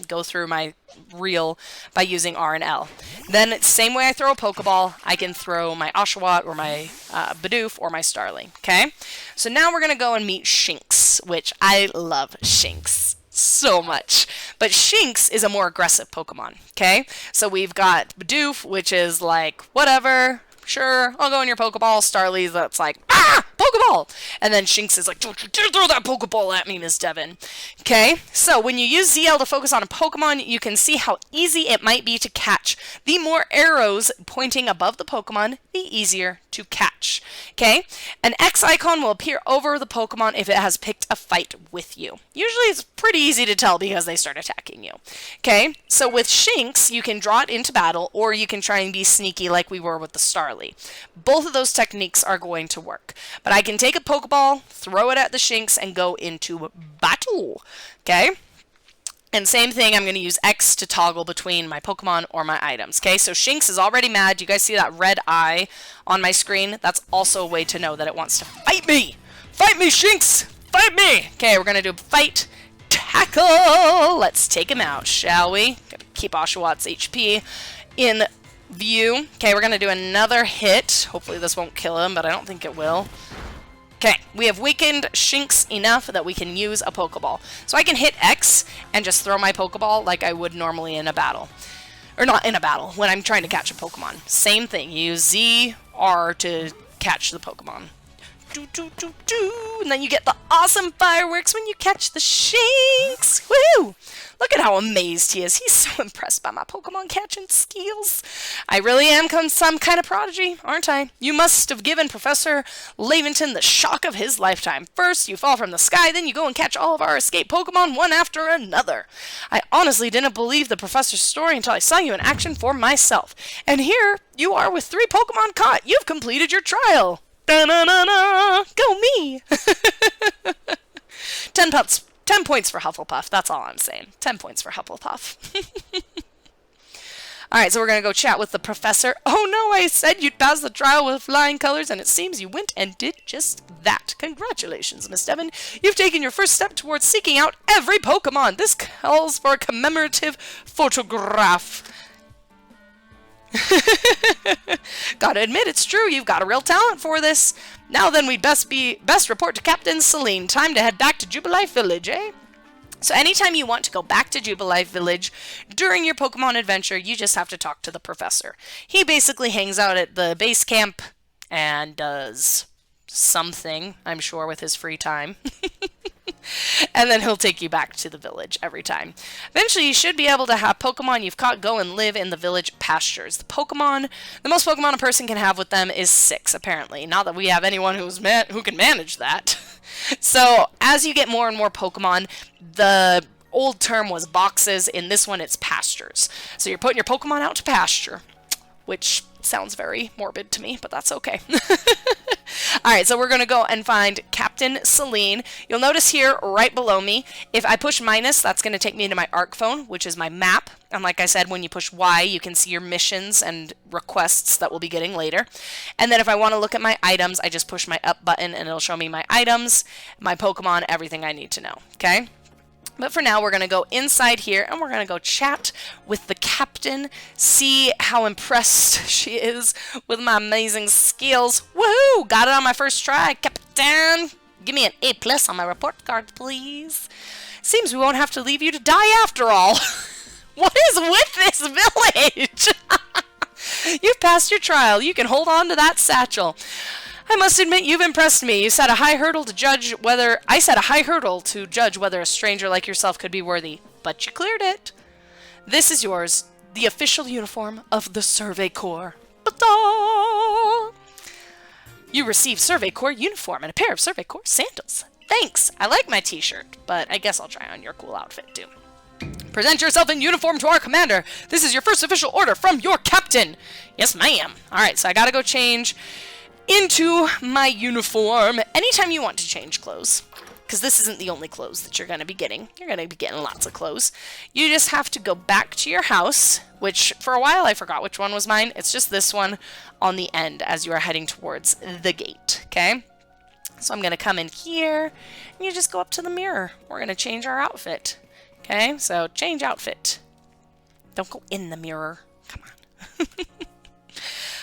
go through my reel by using R and L. Then, same way I throw a Pokeball, I can throw my Oshawott or my Bidoof or my Starly, okay? So now we're going to go and meet Shinx, which I love Shinx so much. But Shinx is a more aggressive Pokemon, okay? So we've got Bidoof, which is like, whatever, sure, I'll go in your Pokeball. Starly's that's like, ah, Pokeball! And then Shinx is like, don't you dare throw that Pokeball at me, Miss Devon. Okay, so when you use ZL to focus on a Pokemon, you can see how easy it might be to catch. The more arrows pointing above the Pokemon, the easier to catch. Okay, an X icon will appear over the Pokemon if it has picked a fight with you. Usually it's pretty easy to tell because they start attacking you. Okay, so with Shinx, you can draw it into battle, or you can try and be sneaky like we were with the Starly. Both of those techniques are going to work. But I can take a Pokeball, throw it at the Shinx, and go into battle. Okay? And same thing, I'm going to use X to toggle between my Pokemon or my items. Okay, so Shinx is already mad. You guys see that red eye on my screen? That's also a way to know that it wants to fight me. Fight me, Shinx! Fight me! Okay, we're going to do fight, tackle. Let's take him out, shall we? Gotta keep Oshawott's HP in view. Okay, we're going to do another hit. Hopefully this won't kill him, but I don't think it will. Okay, we have weakened Shinx enough that we can use a Pokeball. So I can hit X and just throw my Pokeball like I would normally in a battle. Or not in a battle, when I'm trying to catch a Pokemon. Same thing, you use Z, R to catch the Pokemon. Do, do, do, do. And then you get the awesome fireworks when you catch the Shinx. Woo! Look at how amazed he is. He's so impressed by my Pokemon catching skills. I really am some kind of prodigy, aren't I? You must have given Professor Laventon the shock of his lifetime. First, you fall from the sky, then you go and catch all of our escaped Pokemon one after another. I honestly didn't believe the professor's story until I saw you in action for myself. And here you are with 3 Pokemon caught. You've completed your trial. Da-na-na-na! Go me! 10 points for Hufflepuff. That's all I'm saying. 10 points for Hufflepuff. Alright, so we're going to go chat with the professor. Oh no, I said you'd pass the trial with flying colors, and it seems you went and did just that. Congratulations, Miss Devon. You've taken your first step towards seeking out every Pokemon. This calls for a commemorative photograph. Gotta admit, it's true. You've got a real talent for this. Now then, we'd best report to Captain Celine. Time to head back to Jubilife Village, eh? So anytime you want to go back to Jubilife Village during your Pokemon adventure, you just have to talk to the professor. He basically hangs out at the base camp and does something, I'm sure, with his free time. And then he'll take you back to the village every time. Eventually, you should be able to have Pokemon you've caught go and live in the village pastures. The most Pokemon a person can have with them is 6, apparently. Not that we have anyone who can manage that. So, as you get more and more Pokemon, the old term was boxes. In this one, it's pastures. So you're putting your Pokemon out to pasture, which sounds very morbid to me, but that's okay. Alright, so we're going to go and find Captain Celine. You'll notice here, right below me, if I push minus, that's going to take me into my ARC phone, which is my map. And like I said, when you push Y, you can see your missions and requests that we'll be getting later. And then if I want to look at my items, I just push my up button, and it'll show me my items, my Pokemon, everything I need to know. Okay? But for now, we're going to go inside here, and we're going to go chat with the captain, see how impressed she is with my amazing skills. Woohoo! Got it on my first try, Captain! Give me an A+ on my report card, please. Seems we won't have to leave you to die after all. What is with this village? You've passed your trial. You can hold on to that satchel. I must admit, you've impressed me. You set a high hurdle to judge whether... I set a high hurdle to judge whether a stranger like yourself could be worthy. But you cleared it. This is yours. The official uniform of the Survey Corps. Ta-da! You receive Survey Corps uniform and a pair of Survey Corps sandals. Thanks. I like my t-shirt, but I guess I'll try on your cool outfit, too. Present yourself in uniform to our commander. This is your first official order from your captain. Yes, ma'am. All right, so I gotta go change into my uniform anytime you want to change clothes, because this isn't the only clothes that you're going to be getting. You're going to be getting lots of clothes. You just have to go back to your house, which for a while I forgot which one was mine. It's just this one on the end as you are heading towards the gate, okay? So I'm going to come in here, and you just go up to the mirror. We're going to change our outfit, okay? So change outfit. Don't go in the mirror. Come on.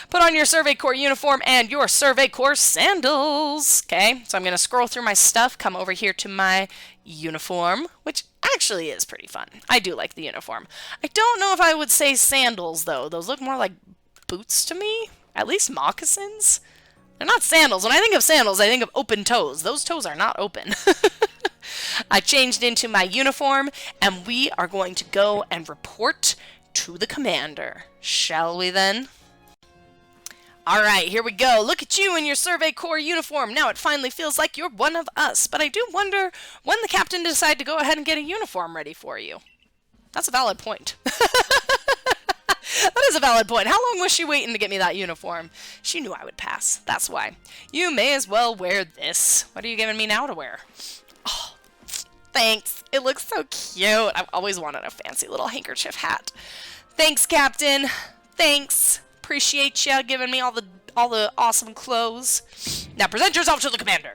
Put on your Survey Corps uniform and your Survey Corps sandals. Okay, so I'm going to scroll through my stuff, come over here to my uniform, which actually is pretty fun. I do like the uniform. I don't know if I would say sandals, though. Those look more like boots to me. At least moccasins. They're not sandals. When I think of sandals, I think of open toes. Those toes are not open. I changed into my uniform, and we are going to go and report to the commander. Shall we then? Alright, here we go. Look at you in your Survey Corps uniform. Now it finally feels like you're one of us. But I do wonder when the captain decided to go ahead and get a uniform ready for you. That's a valid point. That is a valid point. How long was she waiting to get me that uniform? She knew I would pass. That's why. You may as well wear this. What are you giving me now to wear? Oh, thanks. It looks so cute. I've always wanted a fancy little handkerchief hat. Thanks, Captain. Thanks. Appreciate you giving me all the awesome clothes. Now present yourself to the commander.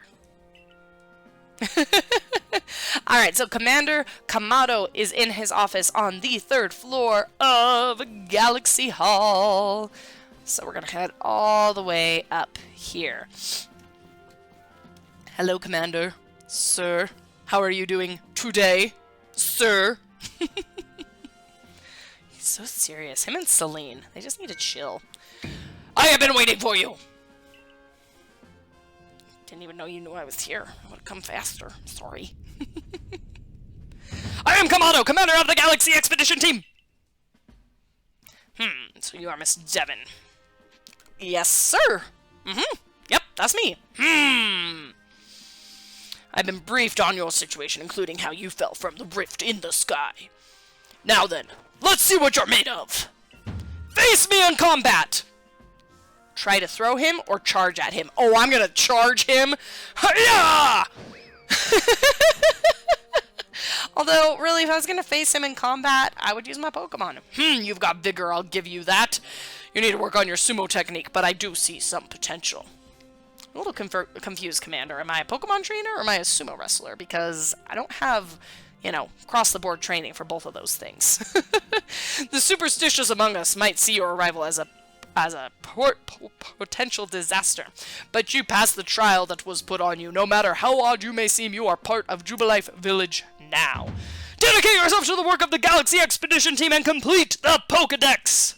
Alright, so Commander Kamado is in his office on the 3rd floor of Galaxy Hall. So we're gonna head all the way up here. Hello, Commander. Sir, how are you doing today, sir? So serious. Him and Celine. They just need to chill. I have been waiting for you! Didn't even know you knew I was here. I would have come faster. Sorry. I am Kamado, commander of the Galaxy Expedition Team! So you are Miss Devon. Yes, sir! Yep, that's me. I've been briefed on your situation, including how you fell from the rift in the sky. Now then, let's see what you're made of! Face me in combat! Try to throw him or charge at him. Oh, I'm gonna charge him! Hi-ya! Although, really, if I was gonna face him in combat, I would use my Pokemon. You've got vigor, I'll give you that. You need to work on your sumo technique, but I do see some potential. I'm a little confused, Commander. Am I a Pokemon trainer or am I a sumo wrestler? Because I don't have, you know, across-the-board training for both of those things. The superstitious among us might see your arrival as a potential disaster, but you passed the trial that was put on you. No matter how odd you may seem, you are part of Jubilife Village now. Dedicate yourself to the work of the Galaxy Expedition Team and complete the Pokedex!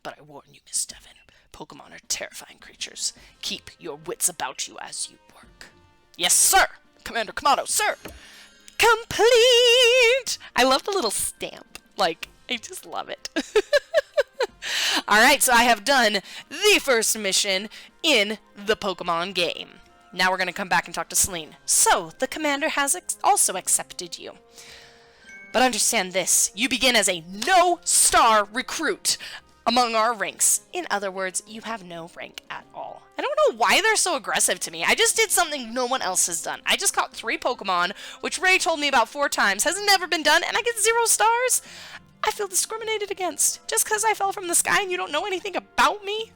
But I warn you, Miss Devon, Pokemon are terrifying creatures. Keep your wits about you as you work. Yes, sir! Commander Kamado, sir! Complete! I love the little stamp. Like, I just love it. Alright, so I have done the first mission in the Pokemon game. Now we're going to come back and talk to Celine. So, the commander has also accepted you. But understand this, you begin as a no-star recruit among our ranks. In other words, you have no rank at all. I don't know why they're so aggressive to me. I just did something no one else has done. I just caught 3 Pokemon, which Ray told me about 4 times, has never been done, and I get 0 stars? I feel discriminated against just because I fell from the sky and you don't know anything about me.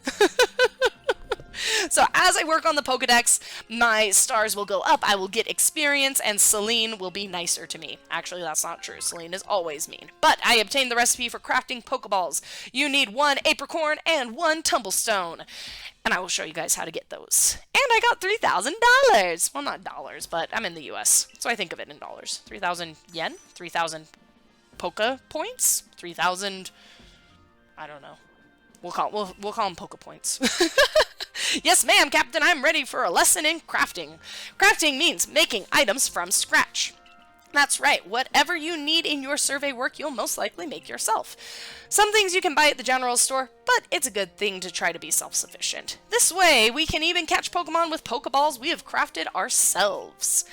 So as I work on the Pokedex, my stars will go up, I will get experience, and Celine will be nicer to me. Actually, that's not true. Celine is always mean. But I obtained the recipe for crafting Pokeballs. You need 1 apricorn and 1 Tumble Stone. And I will show you guys how to get those. And I got $3,000. Well, not dollars, but I'm in the US, so I think of it in dollars. 3,000 yen? 3,000 Poke points? 3,000... I don't know. We'll call them Poke points. Yes, ma'am, Captain, I'm ready for a lesson in crafting. Crafting means making items from scratch. That's right, whatever you need in your survey work, you'll most likely make yourself. Some things you can buy at the general store, but it's a good thing to try to be self-sufficient. This way, we can even catch Pokemon with Pokeballs we have crafted ourselves.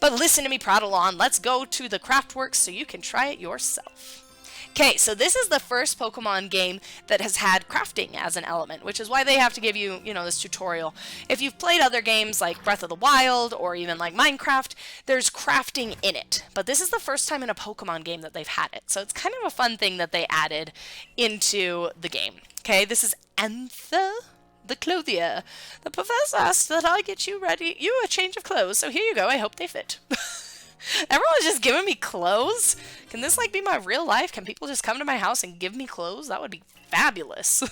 But listen to me prattle on, let's go to the Craftworks so you can try it yourself. Okay, so this is the first Pokemon game that has had crafting as an element, which is why they have to give you, this tutorial. If you've played other games like Breath of the Wild or even like Minecraft, there's crafting in it. But this is the first time in a Pokemon game that they've had it, so it's kind of a fun thing that they added into the game. Okay, this is Anther the Clothier. The professor asked that I get you a change of clothes, so here you go, I hope they fit. Everyone's just giving me clothes? Can this be my real life? Can people just come to my house and give me clothes? That would be fabulous.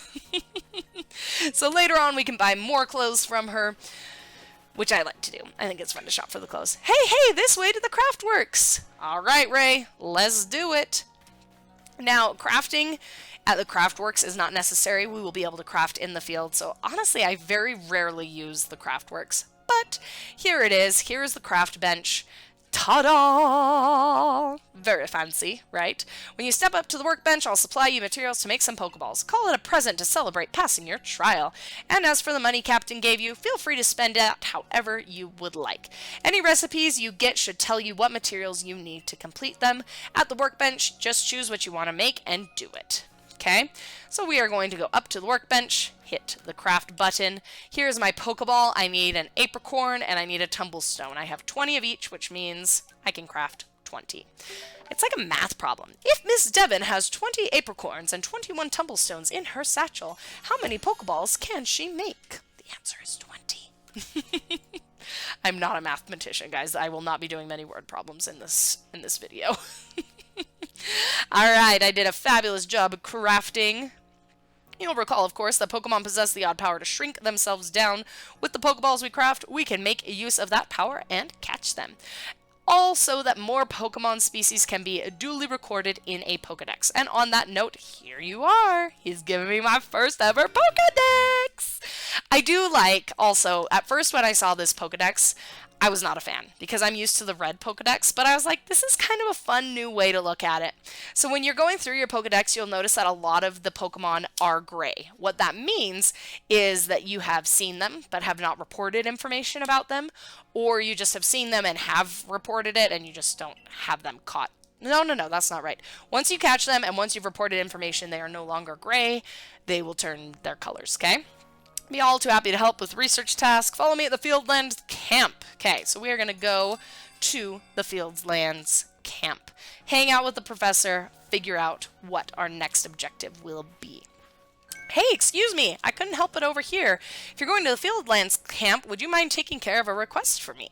So later on we can buy more clothes from her, which I like to do. I think it's fun to shop for the clothes. Hey, this way to the Craftworks! Alright, Ray, let's do it. Now, crafting at the Craftworks is not necessary. We will be able to craft in the field, so honestly I very rarely use the Craftworks. But here it is. Here's the craft bench. Ta-da! Very fancy, right? When you step up to the workbench, I'll supply you materials to make some Pokeballs. Call it a present to celebrate passing your trial. And as for the money Captain gave you, feel free to spend it however you would like. Any recipes you get should tell you what materials you need to complete them. At the workbench, just choose what you want to make and do it. Okay, so we are going to go up to the workbench, hit the craft button. Here's my Pokeball. I need an apricorn and I need a Tumble Stone. I have 20 of each, which means I can craft 20. It's like a math problem. If Miss Devon has 20 apricorns and 21 Tumble Stones in her satchel, how many Pokeballs can she make? The answer is 20. I'm not a mathematician, guys. I will not be doing many word problems in this video. Alright, I did a fabulous job of crafting. You'll recall, of course, that Pokemon possess the odd power to shrink themselves down. With the Pokeballs we craft, we can make use of that power and catch them. Also, that more Pokemon species can be duly recorded in a Pokedex. And on that note, here you are. He's giving me my first ever Pokedex! I do like, also, at first when I saw this Pokedex, I was not a fan because I'm used to the red Pokedex, but I was like, this is kind of a fun new way to look at it. So when you're going through your Pokedex, you'll notice that a lot of the Pokemon are gray. What that means is that you have seen them but have not reported information about them, or you just have seen them and have reported it and you just don't have them caught. No, that's not right. Once you catch them and once you've reported information, they are no longer gray. They will turn their colors, okay? Be all too happy to help with research tasks. Follow me at the Fieldlands Camp. Okay, so we are going to go to the Fieldlands Camp. Hang out with the professor, figure out what our next objective will be. Hey, excuse me, I couldn't help it over here. If you're going to the Fieldlands Camp, would you mind taking care of a request for me?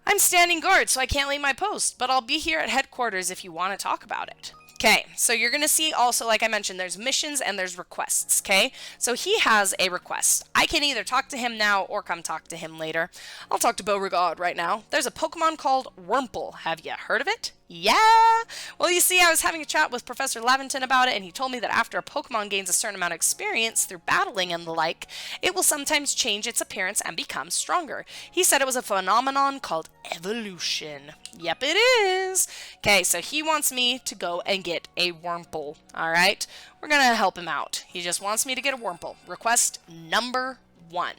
I'm standing guard, so I can't leave my post, but I'll be here at headquarters if you want to talk about it. Okay, so you're going to see also, like I mentioned, there's missions and there's requests, okay? So he has a request. I can either talk to him now or come talk to him later. I'll talk to Beauregard right now. There's a Pokemon called Wurmple. Have you heard of it? Yeah! Well, you see, I was having a chat with Professor Laventon about it, and he told me that after a Pokemon gains a certain amount of experience through battling and the like, it will sometimes change its appearance and become stronger. He said it was a phenomenon called evolution. Yep, it is! Okay, so he wants me to go and get a Wurmple, alright? We're gonna help him out. He just wants me to get a Wurmple. Request number 1.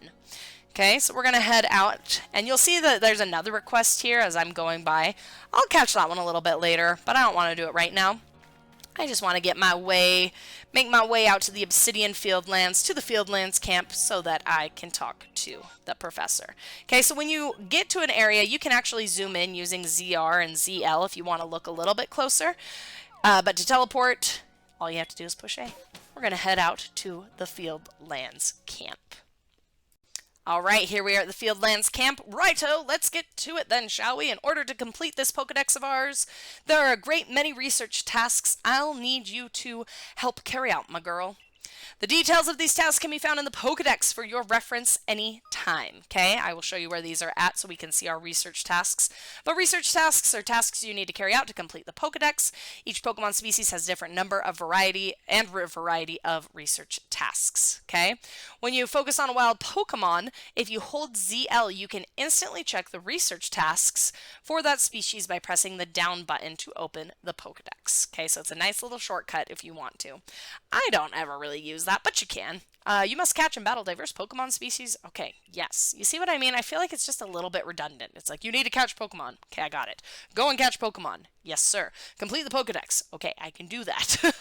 Okay, so we're going to head out, and you'll see that there's another request here as I'm going by. I'll catch that one a little bit later, but I don't want to do it right now. I just want to make my way out to the Obsidian Field lands, to the Fieldlands Camp, so that I can talk to the professor. Okay, so when you get to an area, you can actually zoom in using ZR and ZL if you want to look a little bit closer. But to teleport, all you have to do is push A. We're going to head out to the Fieldlands Camp. Alright, here we are at the Fieldlands camp. Righto, let's get to it then, shall we? In order to complete this Pokedex of ours, there are a great many research tasks I'll need you to help carry out, my girl. The details of these tasks can be found in the Pokedex for your reference any time. Okay, I will show you where these are at so we can see our research tasks. But research tasks are tasks you need to carry out to complete the Pokedex. Each Pokemon species has a different number of variety of research tasks. Okay, when you focus on a wild Pokemon, if you hold ZL, you can instantly check the research tasks for that species by pressing the down button to open the Pokedex. Okay, so it's a nice little shortcut if you want to. I don't ever really use that, but you can. You must catch and battle diverse Pokemon species. Okay, yes. You see what I mean? I feel like it's just a little bit redundant. It's like, you need to catch Pokemon. Okay, I got it. Go and catch Pokemon. Yes, sir. Complete the Pokedex. Okay, I can do that.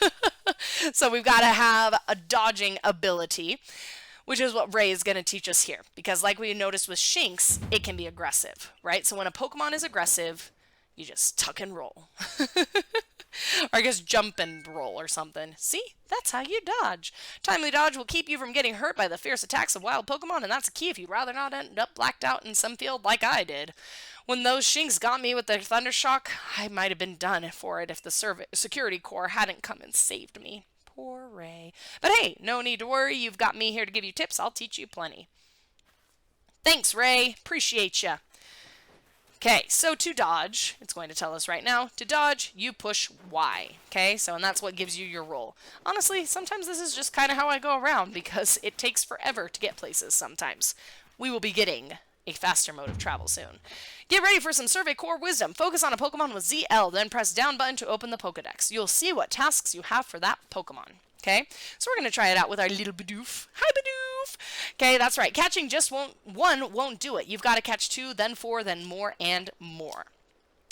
So we've got to have a dodging ability, which is what Ray is going to teach us here. Because like we noticed with Shinx, it can be aggressive, right? So when a Pokemon is aggressive, you just tuck and roll. Or I guess jump and roll or something. See? That's how you dodge. Timely dodge will keep you from getting hurt by the fierce attacks of wild Pokemon, and that's a key if you'd rather not end up blacked out in some field like I did. When those Shinx got me with their Thundershock, I might have been done for it if the security corps hadn't come and saved me. Poor Ray. But hey, no need to worry. You've got me here to give you tips. I'll teach you plenty. Thanks, Ray. Appreciate ya. Okay, so to dodge, it's going to tell us right now, to dodge, you push Y, okay? So, and that's what gives you your roll. Honestly, sometimes this is just kind of how I go around because it takes forever to get places sometimes. We will be getting a faster mode of travel soon. Get ready for some Survey Core Wisdom. Focus on a Pokemon with ZL, then press down button to open the Pokedex. You'll see what tasks you have for that Pokemon. Okay, so we're going to try it out with our little Bidoof. Hi, Bidoof! Okay, that's right. Catching just won't do it. You've got to catch 2, then 4, then more, and more.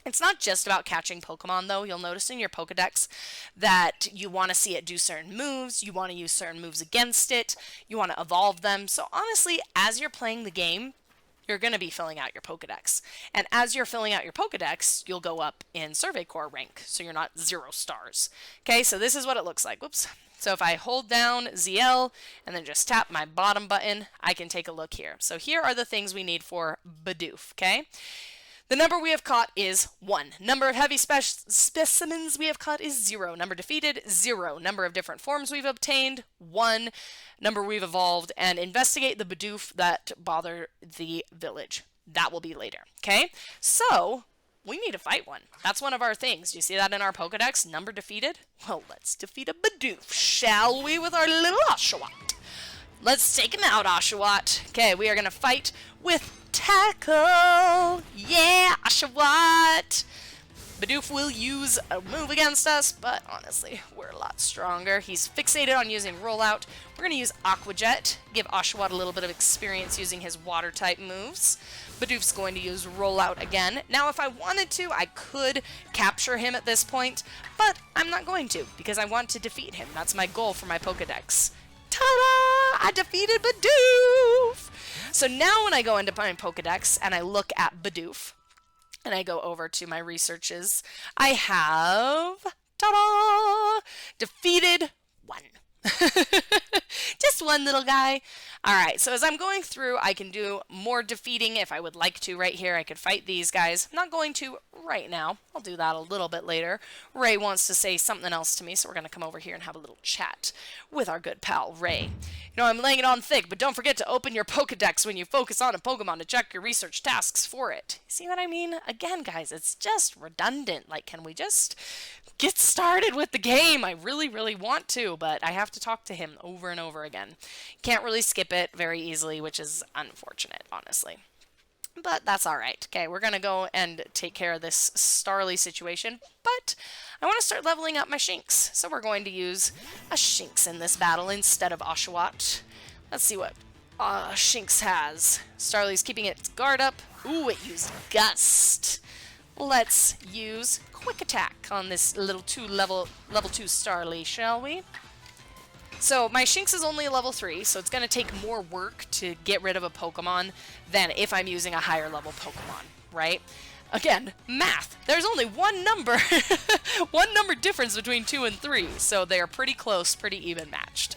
It's not just about catching Pokemon, though. You'll notice in your Pokedex that you want to see it do certain moves. You want to use certain moves against it. You want to evolve them. So honestly, as you're playing the game, you're going to be filling out your Pokedex. And as you're filling out your Pokedex, you'll go up in Survey Corps rank, so you're not 0 stars. Okay, so this is what it looks like. Whoops. So if I hold down ZL and then just tap my bottom button, I can take a look here. So here are the things we need for Bidoof, okay? The number we have caught is 1. Number of heavy specimens we have caught is 0. Number defeated, 0. Number of different forms we've obtained, 1. Number we've evolved, and investigate the Bidoof that bother the village. That will be later, okay? So, we need to fight one. That's one of our things. Do you see that in our Pokedex? Number defeated? Well, let's defeat a Bidoof, shall we, with our little Oshawott? Let's take him out, Oshawott. Okay, we are going to fight with Tackle. Yeah, Oshawott. Bidoof will use a move against us, but honestly, we're a lot stronger. He's fixated on using Rollout. We're going to use Aqua Jet, give Oshawott a little bit of experience using his Water-type moves. Bidoof's going to use Rollout again. Now, if I wanted to, I could capture him at this point, but I'm not going to, because I want to defeat him. That's my goal for my Pokedex. Ta-da! I defeated Bidoof! So now when I go into my Pokedex and I look at Bidoof, and I go over to my researches, I have, ta-da, defeated 1. Just one little guy. Alright, so as I'm going through, I can do more defeating if I would like to right here. I could fight these guys. I'm not going to right now. I'll do that a little bit later. Ray wants to say something else to me, so we're going to come over here and have a little chat with our good pal, Ray. You know, I'm laying it on thick, but don't forget to open your Pokedex when you focus on a Pokemon to check your research tasks for it. See what I mean? Again, guys, it's just redundant. Like, can we just get started with the game? I really, really want to, but I have to talk to him over and over again. Can't really skip it very easily, which is unfortunate, honestly. But that's alright. Okay, we're going to go and take care of this Starly situation, but I want to start leveling up my Shinx. So we're going to use a Shinx in this battle instead of Oshawott. Let's see what Shinx has. Starly's keeping its guard up. Ooh, it used Gust. Let's use Quick Attack on this little level 2 Starly, shall we? So my Shinx is only a level 3, so it's going to take more work to get rid of a Pokemon than if I'm using a higher level Pokemon, right? Again, math. There's only one number, one number difference between 2 and 3, so they are pretty close, pretty even matched.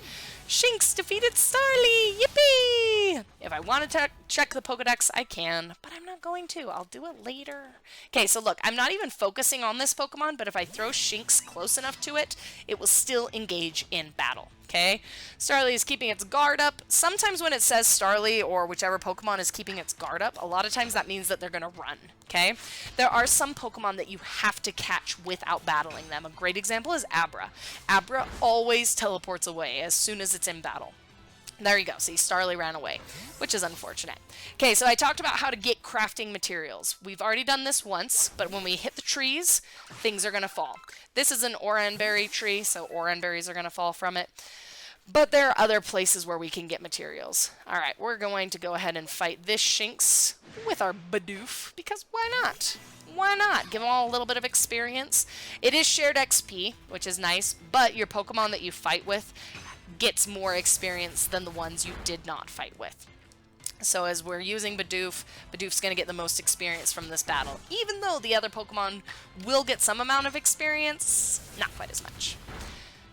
Shinx defeated Starly! Yippee! me! If I want to check the Pokedex, I can, but I'm not going to. I'll do it later. Okay, so look, I'm not even focusing on this Pokemon, but if I throw Shinx close enough to it, it will still engage in battle. Okay, Starly is keeping its guard up. Sometimes when it says Starly or whichever Pokemon is keeping its guard up, a lot of times that means that they're going to run. Okay, there are some Pokemon that you have to catch without battling them. A great example is Abra. Abra always teleports away as soon as it's in battle. There you go. See, Starly ran away, which is unfortunate. Okay, so I talked about how to get crafting materials. We've already done this once, but when we hit the trees, things are going to fall. This is an Oranberry tree, so Oranberries are going to fall from it. But there are other places where we can get materials. Alright, we're going to go ahead and fight this Shinx with our Bidoof, because why not? Why not? Give them all a little bit of experience. It is shared XP, which is nice, but your Pokemon that you fight with gets more experience than the ones you did not fight with. So as we're using Bidoof, Bidoof's going to get the most experience from this battle. Even though the other Pokemon will get some amount of experience, not quite as much.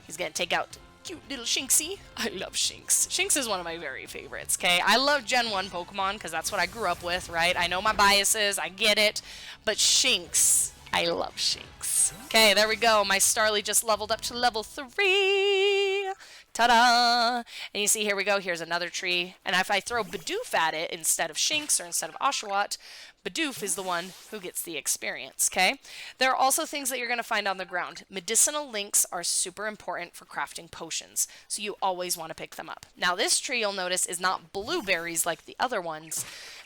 He's going to take out cute little Shinxie. I love Shinx. Shinx is one of my very favorites, okay? I love Gen 1 Pokemon because that's what I grew up with, right? I know my biases, I get it, but Shinx, I love Shinx. Okay, there we go. My Starly just leveled up to level 3. Ta-da! And you see, here we go. Here's another tree. And if I throw Bidoof at it instead of Shinx or instead of Oshawott, Bidoof is the one who gets the experience, okay? There are also things that you're going to find on the ground. Medicinal links are super important for crafting potions, so you always want to pick them up. Now, this tree, you'll notice, is not blueberries like the other ones.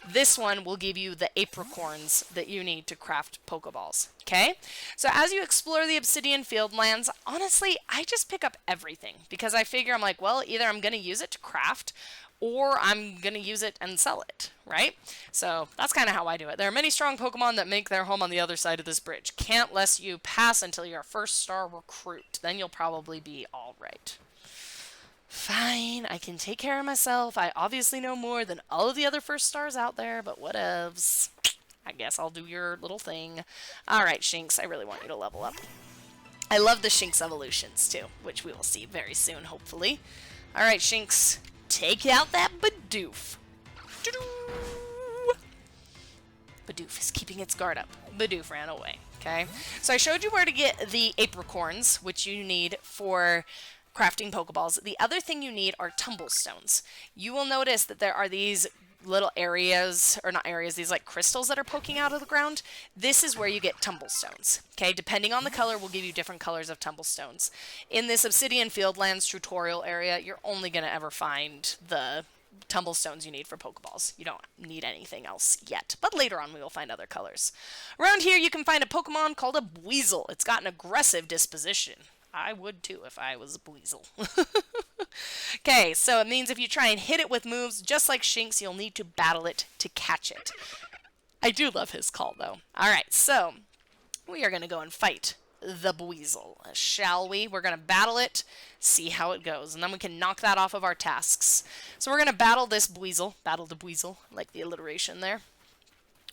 This one will give you the apricorns that you need to craft Pokeballs, okay? So as you explore the Obsidian Field lands, honestly, I just pick up everything because I figure I'm like, well, either I'm going to use it to craft or I'm going to use it and sell it, right? So that's kind of how I do it. There are many strong Pokemon that make their home on the other side of this bridge. Can't let you pass until you're a first star recruit. Then you'll probably be all right. Fine, I can take care of myself. I obviously know more than all of the other first stars out there, but whatevs. I guess I'll do your little thing. Alright, Shinx, I really want you to level up. I love the Shinx evolutions, too, which we will see very soon, hopefully. Alright, Shinx, take out that Bidoof. Bidoof is keeping its guard up. Bidoof ran away, okay? So I showed you where to get the apricorns, which you need for crafting Pokeballs. The other thing you need are Tumble Stones. You will notice that there are these little areas, or not areas, these like crystals that are poking out of the ground. This is where you get Tumble Stones. Okay, depending on the color, we'll give you different colors of Tumble Stones. In this Obsidian Fieldlands tutorial area, you're only going to ever find the Tumble Stones you need for Pokeballs. You don't need anything else yet, but later on we will find other colors. Around here you can find a Pokemon called a Buizel. It's got an aggressive disposition. I would too if I was a Buizel. Okay, so it means if you try and hit it with moves, just like Shinx, you'll need to battle it to catch it. I do love his call, though. Alright, so we are going to go and fight the Buizel, shall we? We're going to battle it, see how it goes, and then we can knock that off of our tasks. So we're going to battle this Buizel. Battle the Buizel, like the alliteration there.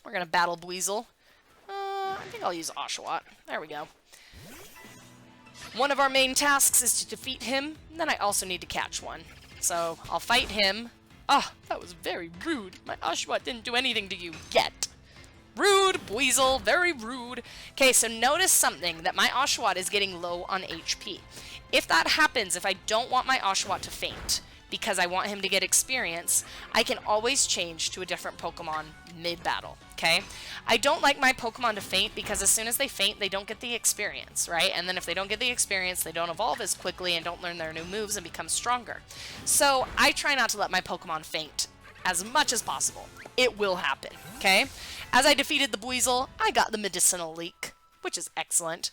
We're going to battle Buizel. I think I'll use Oshawott. There we go. One of our main tasks is to defeat him, and then I also need to catch one. So, I'll fight him. Oh, that was very rude. My Oshawott didn't do anything to you yet. Rude, Buizel, very rude. Okay, so notice something, that my Oshawott is getting low on HP. If that happens, if I don't want my Oshawott to faint, because I want him to get experience, I can always change to a different Pokemon mid-battle, okay? I don't like my Pokemon to faint because as soon as they faint, they don't get the experience, right? And then if they don't get the experience, they don't evolve as quickly and don't learn their new moves and become stronger. So I try not to let my Pokemon faint as much as possible. It will happen, okay? As I defeated the Buizel, I got the medicinal leak, which is excellent.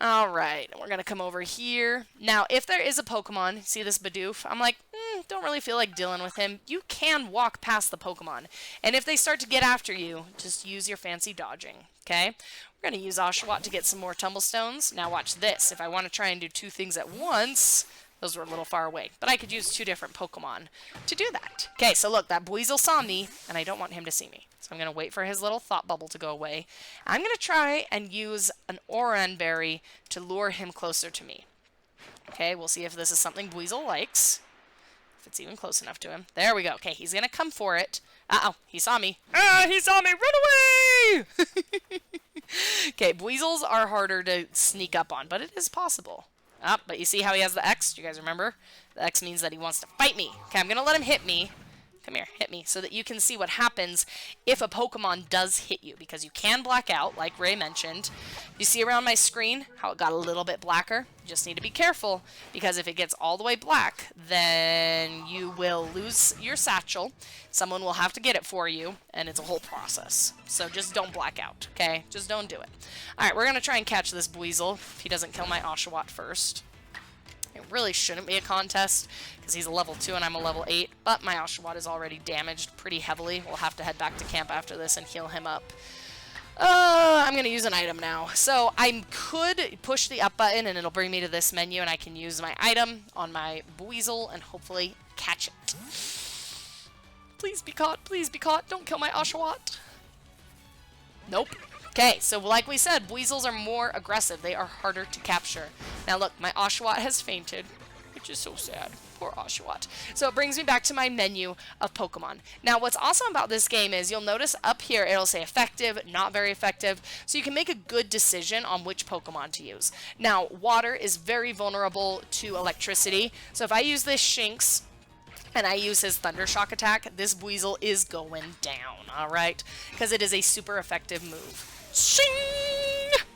Alright, we're going to come over here. Now, if there is a Pokemon, see this Bidoof? I'm like, don't really feel like dealing with him. You can walk past the Pokemon. And if they start to get after you, just use your fancy dodging, okay? We're going to use Oshawott to get some more Tumble Stones. Now watch this. If I want to try and do two things at once, those were a little far away. But I could use two different Pokemon to do that. Okay, so look, that Buizel saw me, and I don't want him to see me. So I'm going to wait for his little thought bubble to go away. I'm going to try and use an Oranberry to lure him closer to me. Okay, we'll see if this is something Buizel likes. If it's even close enough to him. There we go. Okay, he's going to come for it. Uh-oh, he saw me. Ah, he saw me! Run away! Okay, Buizels are harder to sneak up on, but it is possible. But you see how he has the X? Do you guys remember? The X means that he wants to fight me. Okay, I'm going to let him hit me. Come here, hit me, so that you can see what happens if a Pokemon does hit you, because you can black out, like Ray mentioned. You see around my screen how it got a little bit blacker? You just need to be careful, because if it gets all the way black, then you will lose your satchel. Someone will have to get it for you, and it's a whole process. So just don't black out, okay? Just don't do it. Alright, we're going to try and catch this Buizel if he doesn't kill my Oshawott first. It really shouldn't be a contest, because he's a level 2 and I'm a level 8, but my Oshawott is already damaged pretty heavily. We'll have to head back to camp after this and heal him up. I'm going to use an item now. So I could push the up button and it'll bring me to this menu and I can use my item on my Buizel and hopefully catch it. Please be caught, please be caught. Don't kill my Oshawott. Nope. Okay, so like we said, Buizels are more aggressive. They are harder to capture. Now look, my Oshawott has fainted, which is so sad. Poor Oshawott. So it brings me back to my menu of Pokemon. Now what's awesome about this game is you'll notice up here it'll say effective, not very effective, so you can make a good decision on which Pokemon to use. Now, water is very vulnerable to electricity, so if I use this Shinx, and I use his Thunder Shock attack, this Buizel is going down, alright? Because it is a super effective move. Shing!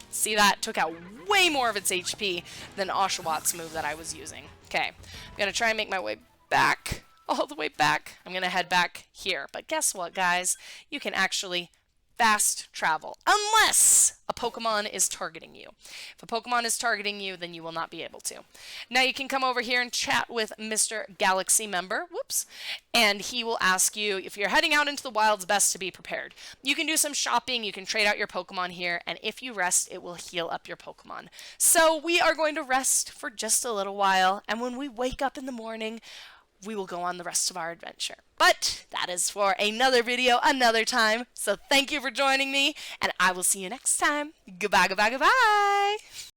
See that? Took out way more of its HP than Oshawott's move that I was using. Okay, I'm going to try and make my way back, all the way back. I'm going to head back here. But guess what, guys? You can actually fast travel, unless a Pokemon is targeting you. If a Pokemon is targeting you, then you will not be able to. Now you can come over here and chat with Mr. Galaxy Member, whoops, and he will ask you, if you're heading out into the wild, it's best to be prepared. You can do some shopping, you can trade out your Pokemon here, and if you rest, it will heal up your Pokemon. So we are going to rest for just a little while, and when we wake up in the morning, we will go on the rest of our adventure. But that is for another video, another time. So thank you for joining me, and I will see you next time. Goodbye, goodbye, goodbye!